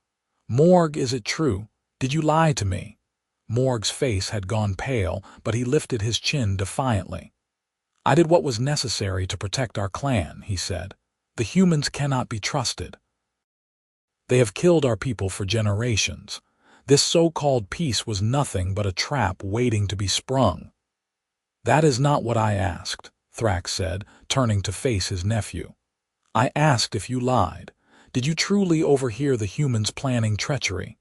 "Morg, is it true? Did you lie to me?" Morg's face had gone pale, but he lifted his chin defiantly. "I did what was necessary to protect our clan," he said. "The humans cannot be trusted. They have killed our people for generations. This so-called peace was nothing but a trap waiting to be sprung." "That is not what I asked," Thrak said, turning to face his nephew. "I asked if you lied. Did you truly overhear the humans planning treachery?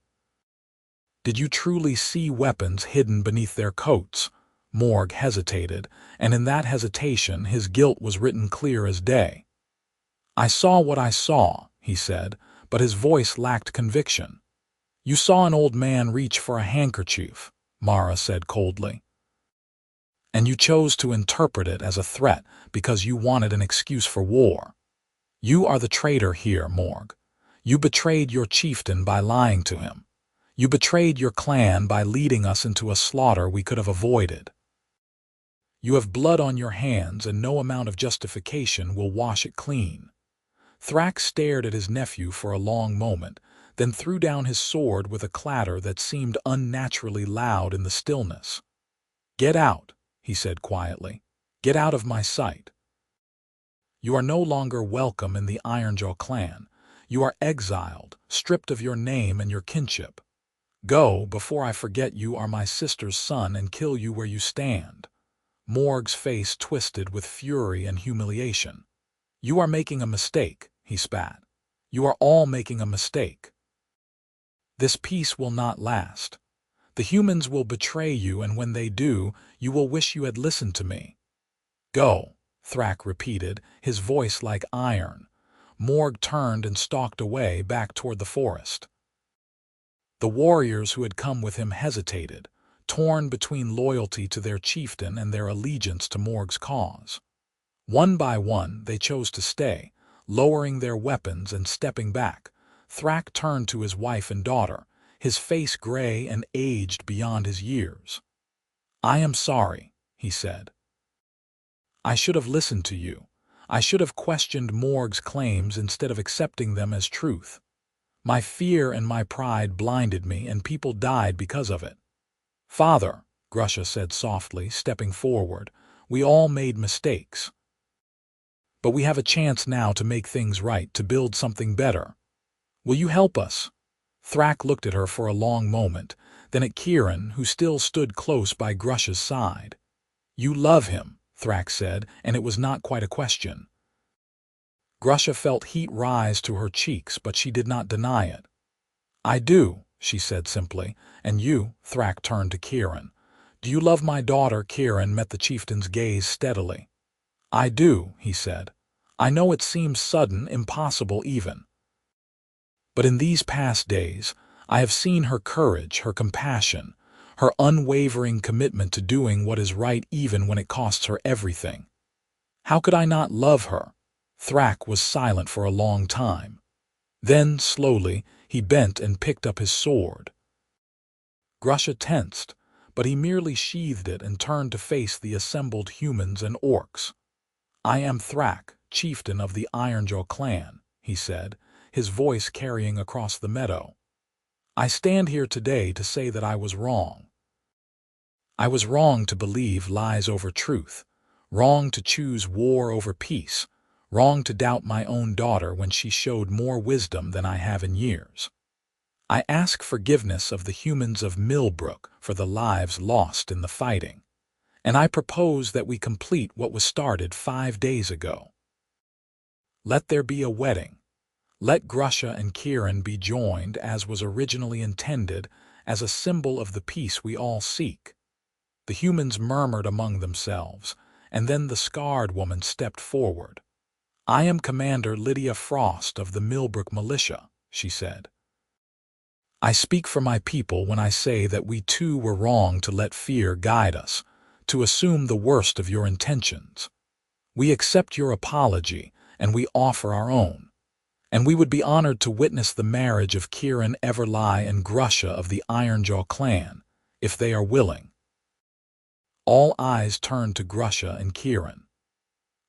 Did you truly see weapons hidden beneath their coats?" Morg hesitated, and in that hesitation his guilt was written clear as day. "I saw what I saw," he said, but his voice lacked conviction. "You saw an old man reach for a handkerchief," Mara said coldly. "And you chose to interpret it as a threat because you wanted an excuse for war. You are the traitor here, Morg. You betrayed your chieftain by lying to him. You betrayed your clan by leading us into a slaughter we could have avoided. You have blood on your hands, and no amount of justification will wash it clean." Thrak stared at his nephew for a long moment, then threw down his sword with a clatter that seemed unnaturally loud in the stillness. "Get out," he said quietly. "Get out of my sight. You are no longer welcome in the Ironjaw clan. You are exiled, stripped of your name and your kinship. Go, before I forget you are my sister's son and kill you where you stand." Morg's face twisted with fury and humiliation. "You are making a mistake," he spat. "You are all making a mistake. This peace will not last. The humans will betray you, and when they do, you will wish you had listened to me." "Go," Thrak repeated, his voice like iron. Morg turned and stalked away back toward the forest. The warriors who had come with him hesitated, torn between loyalty to their chieftain and their allegiance to Morg's cause. One by one, they chose to stay, lowering their weapons and stepping back. Thrak turned to his wife and daughter, his face gray and aged beyond his years. "I am sorry," he said. "I should have listened to you. I should have questioned Morg's claims instead of accepting them as truth. My fear and my pride blinded me, and people died because of it. Father, Grusha said softly, stepping forward, we all made mistakes. But we have a chance now to make things right, to build something better. Will you help us? Thrak looked at her for a long moment, then at Kieran, who still stood close by Grusha's side. You love him, Thrak said, and it was not quite a question. Grusha felt heat rise to her cheeks, but she did not deny it. I do, she said simply. And you? Thrak turned to Kieran. Do you love my daughter? Kieran met the chieftain's gaze steadily. I do, he said. I know it seems sudden, impossible even. But in these past days, I have seen her courage, her compassion, her unwavering commitment to doing what is right even when it costs her everything. How could I not love her? Thrak was silent for a long time. Then, slowly, he bent and picked up his sword. Grusha tensed, but he merely sheathed it and turned to face the assembled humans and orcs. I am Thrak, chieftain of the Ironjaw clan, he said, his voice carrying across the meadow. I stand here today to say that I was wrong. I was wrong to believe lies over truth, wrong to choose war over peace, wrong to doubt my own daughter when she showed more wisdom than I have in years. I ask forgiveness of the humans of Millbrook for the lives lost in the fighting, and I propose that we complete what was started 5 days ago. Let there be a wedding. Let Grusha and Kieran be joined as was originally intended, as a symbol of the peace we all seek. The humans murmured among themselves, and then the scarred woman stepped forward. I am Commander Lydia Frost of the Millbrook Militia, she said. I speak for my people when I say that we too were wrong to let fear guide us, to assume the worst of your intentions. We accept your apology, and we offer our own. And we would be honored to witness the marriage of Kieran Everly and Grusha of the Ironjaw clan, if they are willing. All eyes turned to Grusha and Kieran.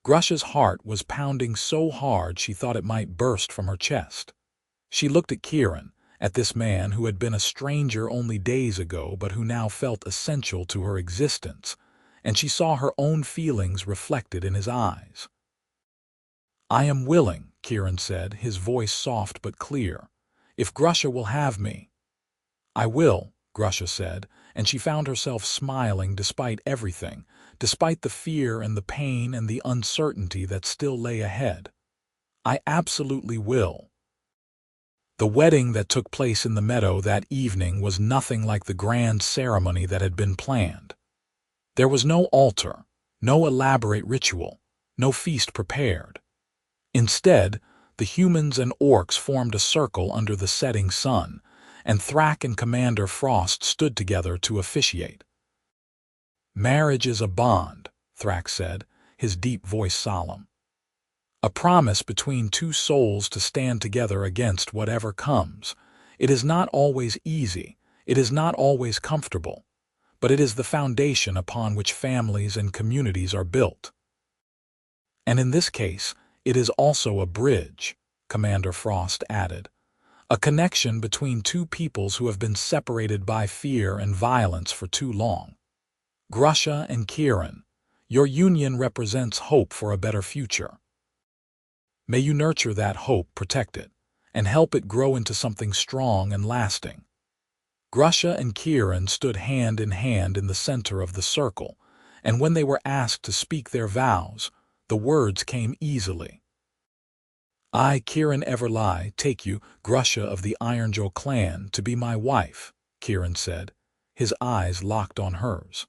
Grusha's heart was pounding so hard she thought it might burst from her chest. She looked at Kieran, at this man who had been a stranger only days ago but who now felt essential to her existence, and she saw her own feelings reflected in his eyes. I am willing, Kieran said, his voice soft but clear. If Grusha will have me. I will, Grusha said, and she found herself smiling despite everything, despite the fear and the pain and the uncertainty that still lay ahead. I absolutely will. The wedding that took place in the meadow that evening was nothing like the grand ceremony that had been planned. There was no altar, no elaborate ritual, no feast prepared. Instead, the humans and orcs formed a circle under the setting sun, and Thrak and Commander Frost stood together to officiate. Marriage is a bond, Thrak said, his deep voice solemn. A promise between two souls to stand together against whatever comes. It is not always easy, it is not always comfortable, but it is the foundation upon which families and communities are built. And in this case, it is also a bridge, Commander Frost added, a connection between two peoples who have been separated by fear and violence for too long. Grusha and Kieran, your union represents hope for a better future. May you nurture that hope, protect it, and help it grow into something strong and lasting. Grusha and Kieran stood hand in the center of the circle, and when they were asked to speak their vows, the words came easily. I, Kieran Everly, take you, Grusha of the Ironjaw clan, to be my wife, Kieran said, his eyes locked on hers.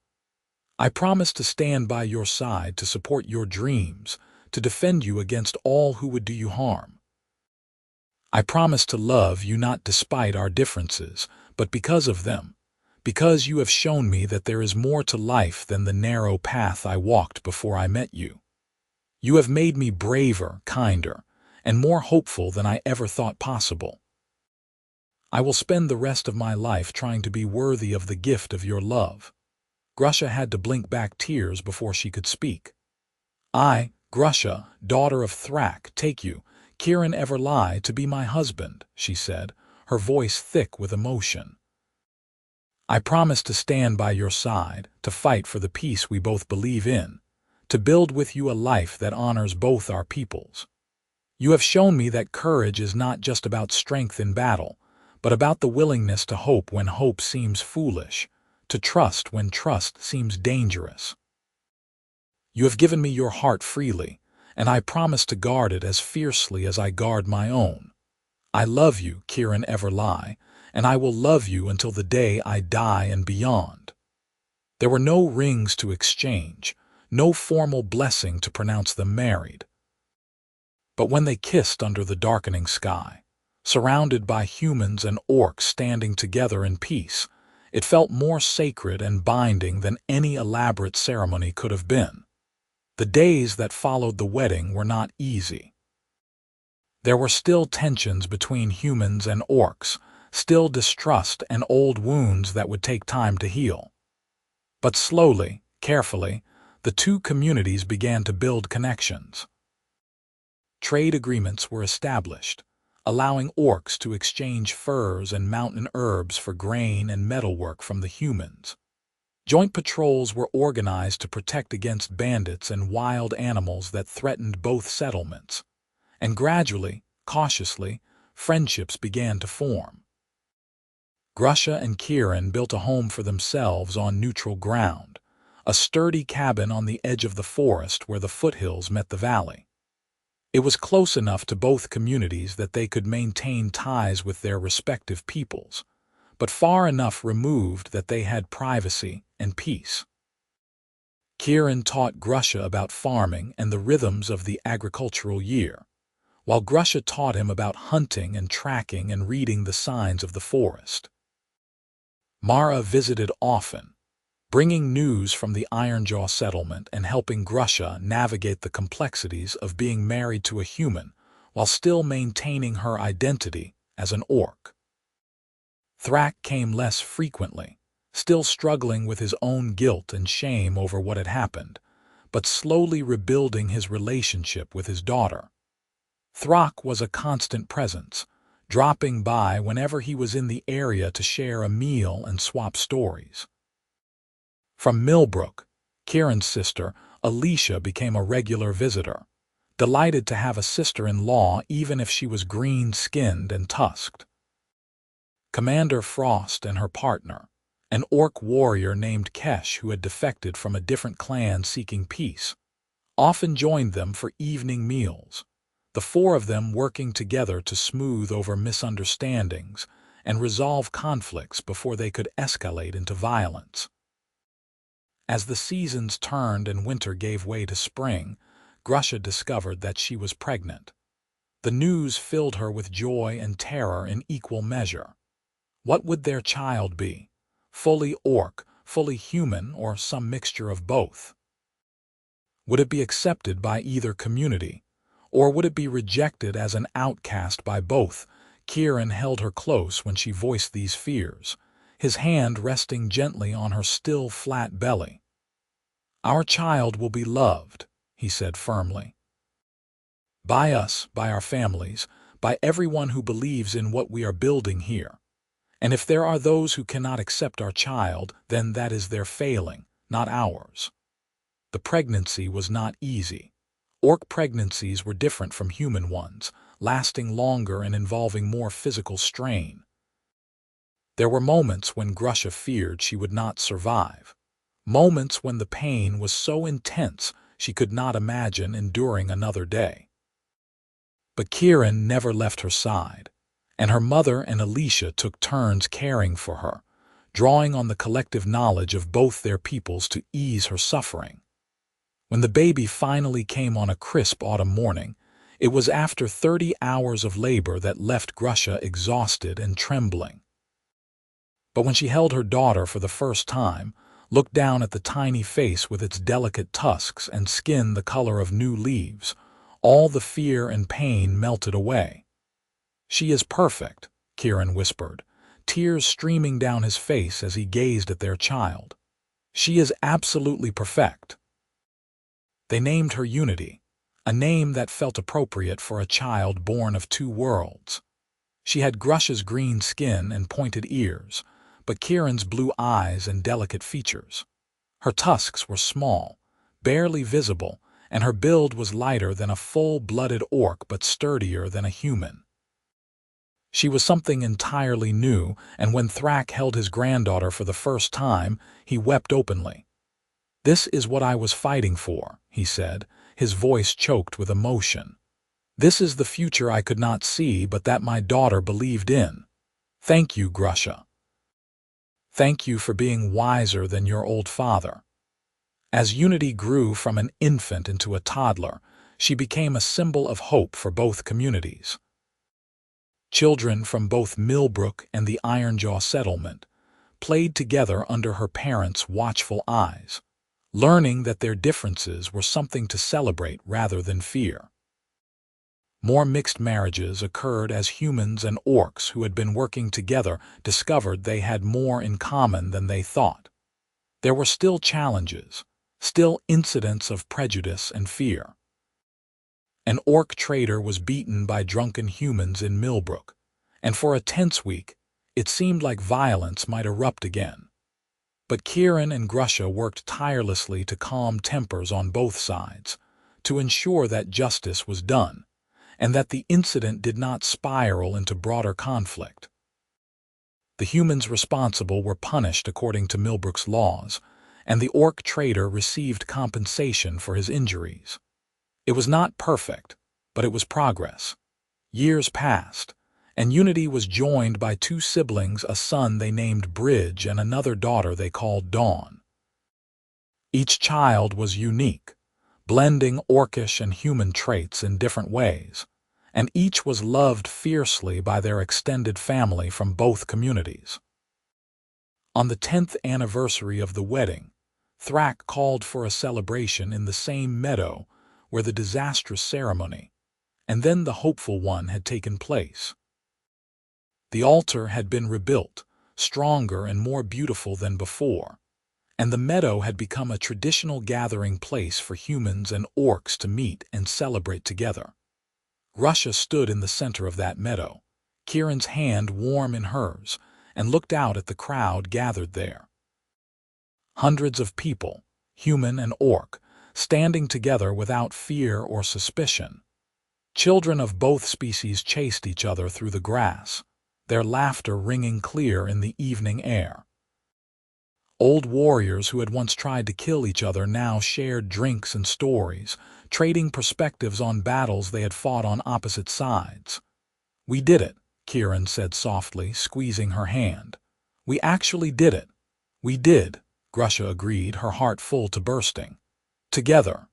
I promise to stand by your side, to support your dreams, to defend you against all who would do you harm. I promise to love you not despite our differences, but because of them, because you have shown me that there is more to life than the narrow path I walked before I met you. You have made me braver, kinder, and more hopeful than I ever thought possible. I will spend the rest of my life trying to be worthy of the gift of your love. Grusha had to blink back tears before she could speak. I, Grusha, daughter of Thrak, take you, Kieran Everlie, to be my husband, she said, her voice thick with emotion. I promise to stand by your side, to fight for the peace we both believe in, to build with you a life that honors both our peoples. You have shown me that courage is not just about strength in battle, but about the willingness to hope when hope seems foolish, to trust when trust seems dangerous. You have given me your heart freely, and I promise to guard it as fiercely as I guard my own. I love you, Kieran Everlie, and I will love you until the day I die and beyond. There were no rings to exchange, no formal blessing to pronounce them married. But when they kissed under the darkening sky, surrounded by humans and orcs standing together in peace, it felt more sacred and binding than any elaborate ceremony could have been. The days that followed the wedding were not easy. There were still tensions between humans and orcs, still distrust and old wounds that would take time to heal. But slowly, carefully, the two communities began to build connections. Trade agreements were established, allowing orcs to exchange furs and mountain herbs for grain and metalwork from the humans. Joint patrols were organized to protect against bandits and wild animals that threatened both settlements. And gradually, cautiously, friendships began to form. Grusha and Kieran built a home for themselves on neutral ground, a sturdy cabin on the edge of the forest where the foothills met the valley. It was close enough to both communities that they could maintain ties with their respective peoples, but far enough removed that they had privacy and peace. Kieran taught Grusha about farming and the rhythms of the agricultural year, while Grusha taught him about hunting and tracking and reading the signs of the forest. Mara visited often, bringing news from the Ironjaw settlement and helping Grusha navigate the complexities of being married to a human while still maintaining her identity as an orc. Thrak came less frequently, still struggling with his own guilt and shame over what had happened, but slowly rebuilding his relationship with his daughter. Thrak was a constant presence, dropping by whenever he was in the area to share a meal and swap stories. From Millbrook, Kieran's sister, Alicia, became a regular visitor, delighted to have a sister-in-law even if she was green-skinned and tusked. Commander Frost and her partner, an orc warrior named Kesh who had defected from a different clan seeking peace, often joined them for evening meals, the four of them working together to smooth over misunderstandings and resolve conflicts before they could escalate into violence. As the seasons turned and winter gave way to spring, Grusha discovered that she was pregnant. The news filled her with joy and terror in equal measure. What would their child be? Fully orc, fully human, or some mixture of both? Would it be accepted by either community, or would it be rejected as an outcast by both? Kieran held her close when she voiced these fears, his hand resting gently on her still flat belly. "Our child will be loved," he said firmly. "By us, by our families, by everyone who believes in what we are building here. And if there are those who cannot accept our child, then that is their failing, not ours." The pregnancy was not easy. Orc pregnancies were different from human ones, lasting longer and involving more physical strain. There were moments when Grusha feared she would not survive. Moments when the pain was so intense she could not imagine enduring another day. But Kieran never left her side, and her mother and Alicia took turns caring for her, drawing on the collective knowledge of both their peoples to ease her suffering. When the baby finally came on a crisp autumn morning, it was after 30 hours of labor that left Grusha exhausted and trembling. But when she held her daughter for the first time, looked down at the tiny face with its delicate tusks and skin the color of new leaves, all the fear and pain melted away. "She is perfect," Kieran whispered, tears streaming down his face as he gazed at their child. "She is absolutely perfect." They named her Unity, a name that felt appropriate for a child born of two worlds. She had Grusha's green skin and pointed ears, but Kieran's blue eyes and delicate features. Her tusks were small, barely visible, and her build was lighter than a full-blooded orc but sturdier than a human. She was something entirely new, and when Thrak held his granddaughter for the first time, he wept openly. "This is what I was fighting for," he said, his voice choked with emotion. "This is the future I could not see but that my daughter believed in. Thank you, Grusha. Thank you for being wiser than your old father." As Unity grew from an infant into a toddler, she became a symbol of hope for both communities. Children from both Millbrook and the Ironjaw settlement played together under her parents' watchful eyes, learning that their differences were something to celebrate rather than fear. More mixed marriages occurred as humans and orcs who had been working together discovered they had more in common than they thought. There were still challenges, still incidents of prejudice and fear. An orc trader was beaten by drunken humans in Millbrook, and for a tense week, it seemed like violence might erupt again. But Kieran and Grusha worked tirelessly to calm tempers on both sides, to ensure that justice was done, and that the incident did not spiral into broader conflict. The humans responsible were punished according to Millbrook's laws, and the orc trader received compensation for his injuries. It was not perfect, but it was progress. Years passed, and Unity was joined by two siblings, a son they named Bridge and another daughter they called Dawn. Each child was unique, blending orcish and human traits in different ways, and each was loved fiercely by their extended family from both communities. On the 10th anniversary of the wedding, Thrak called for a celebration in the same meadow where the disastrous ceremony, and then the hopeful one, had taken place. The altar had been rebuilt, stronger and more beautiful than before, and the meadow had become a traditional gathering place for humans and orcs to meet and celebrate together. Grusha stood in the center of that meadow, Kieran's hand warm in hers, and looked out at the crowd gathered there. Hundreds of people, human and orc, standing together without fear or suspicion. Children of both species chased each other through the grass, their laughter ringing clear in the evening air. Old warriors who had once tried to kill each other now shared drinks and stories, trading perspectives on battles they had fought on opposite sides. "We did it," Kieran said softly, squeezing her hand. "We actually did it." "We did," Grusha agreed, her heart full to bursting. "Together."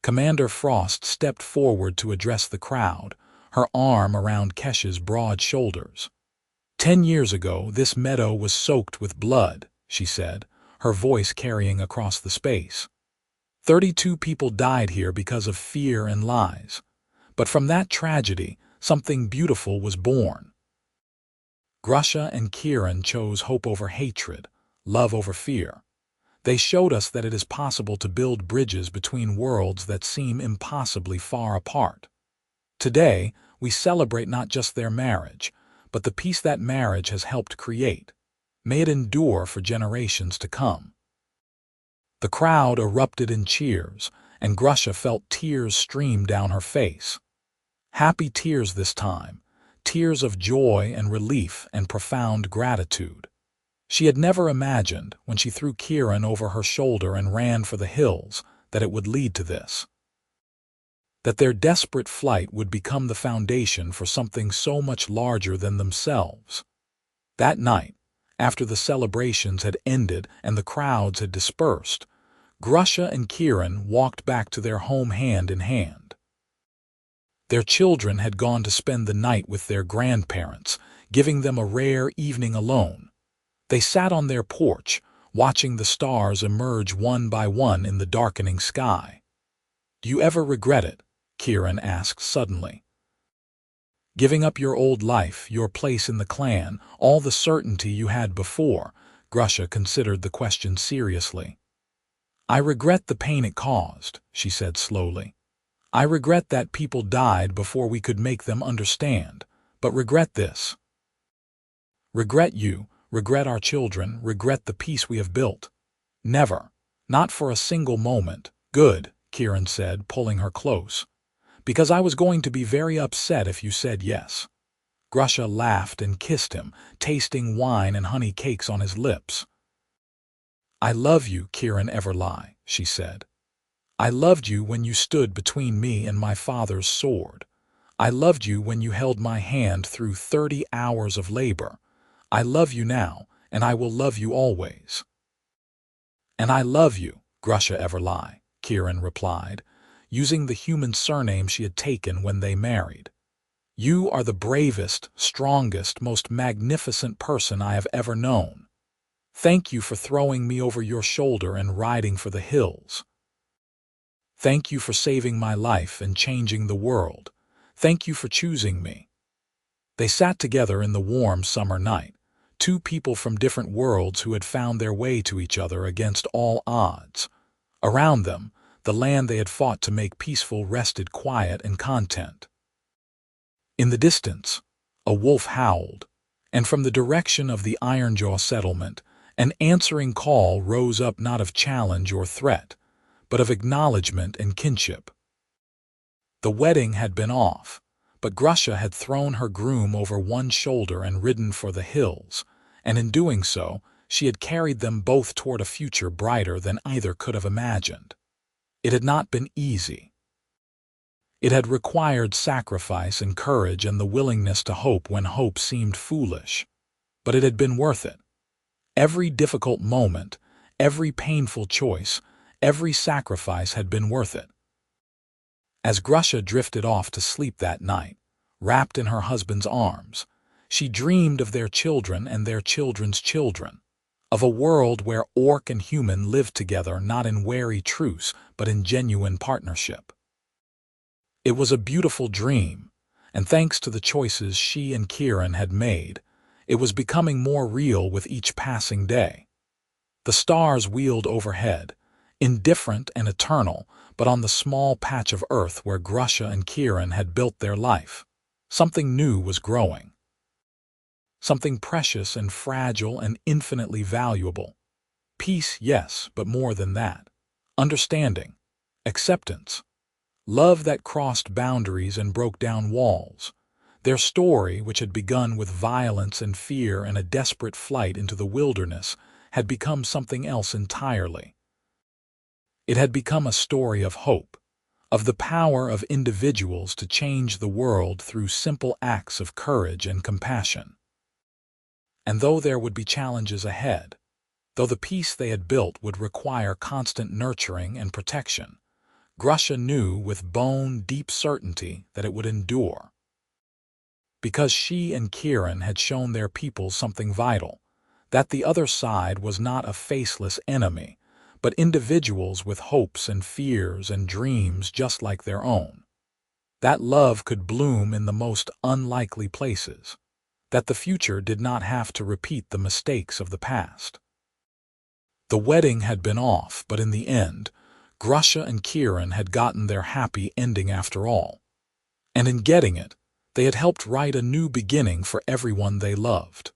Commander Frost stepped forward to address the crowd, her arm around Kesh's broad shoulders. 10 years ago, this meadow was soaked with blood," she said, her voice carrying across the space. 32 people died here because of fear and lies. But from that tragedy, something beautiful was born. Grusha and Kieran chose hope over hatred, love over fear. They showed us that it is possible to build bridges between worlds that seem impossibly far apart. Today, we celebrate not just their marriage, but the peace that marriage has helped create. May it endure for generations to come. The crowd erupted in cheers, and Grusha felt tears stream down her face. Happy tears this time, tears of joy and relief and profound gratitude. She had never imagined, when she threw Kieran over her shoulder and ran for the hills, that it would lead to this. That their desperate flight would become the foundation for something so much larger than themselves. That night, after the celebrations had ended and the crowds had dispersed, Grusha and Kieran walked back to their home hand in hand. Their children had gone to spend the night with their grandparents, giving them a rare evening alone. They sat on their porch, watching the stars emerge one by one in the darkening sky. "Do you ever regret it?" Kieran asked suddenly. "Giving up your old life, your place in the clan, all the certainty you had before?" Grusha considered the question seriously. "I regret the pain it caused," she said slowly. I regret that people died before we could make them understand, but regret this. Regret you, regret our children, regret the peace we have built. Never. Not for a single moment. Good, Kieran said, pulling her close. Because I was going to be very upset if you said yes. Grusha laughed and kissed him, tasting wine and honey cakes on his lips. I love you, Kieran Everlie, she said. I loved you when you stood between me and my father's sword. I loved you when you held my hand through 30 hours of labor. I love you now, and I will love you always. And I love you, Grusha Everlie, Kieran replied, using the human surname she had taken when they married. You are the bravest, strongest, most magnificent person I have ever known. Thank you for throwing me over your shoulder and riding for the hills. Thank you for saving my life and changing the world. Thank you for choosing me. They sat together in the warm summer night, two people from different worlds who had found their way to each other against all odds. Around them, the land they had fought to make peaceful rested quiet and content. In the distance, a wolf howled, and from the direction of the Ironjaw settlement, an answering call rose up not of challenge or threat, but of acknowledgement and kinship. The wedding had been off, but Grusha had thrown her groom over one shoulder and ridden for the hills, and in doing so, she had carried them both toward a future brighter than either could have imagined. It had not been easy. It had required sacrifice and courage and the willingness to hope when hope seemed foolish, but it had been worth it. Every difficult moment, every painful choice, every sacrifice had been worth it. As Grusha drifted off to sleep that night, wrapped in her husband's arms, she dreamed of their children and their children's children, of a world where orc and human lived together not in wary truce but in genuine partnership. It was a beautiful dream, and thanks to the choices she and Kieran had made, it was becoming more real with each passing day. The stars wheeled overhead, indifferent and eternal, but on the small patch of earth where Grusha and Kieran had built their life, something new was growing. Something precious and fragile and infinitely valuable. Peace, yes, but more than that. Understanding, acceptance, love that crossed boundaries and broke down walls. Their story, which had begun with violence and fear and a desperate flight into the wilderness, had become something else entirely. It had become a story of hope, of the power of individuals to change the world through simple acts of courage and compassion. And though there would be challenges ahead, though the peace they had built would require constant nurturing and protection, Grusha knew with bone-deep certainty that it would endure. Because she and Kieran had shown their people something vital, that the other side was not a faceless enemy, but individuals with hopes and fears and dreams just like their own. That love could bloom in the most unlikely places, that the future did not have to repeat the mistakes of the past. The wedding had been off, but in the end, Grusha and Kieran had gotten their happy ending after all. And in getting it, they had helped write a new beginning for everyone they loved.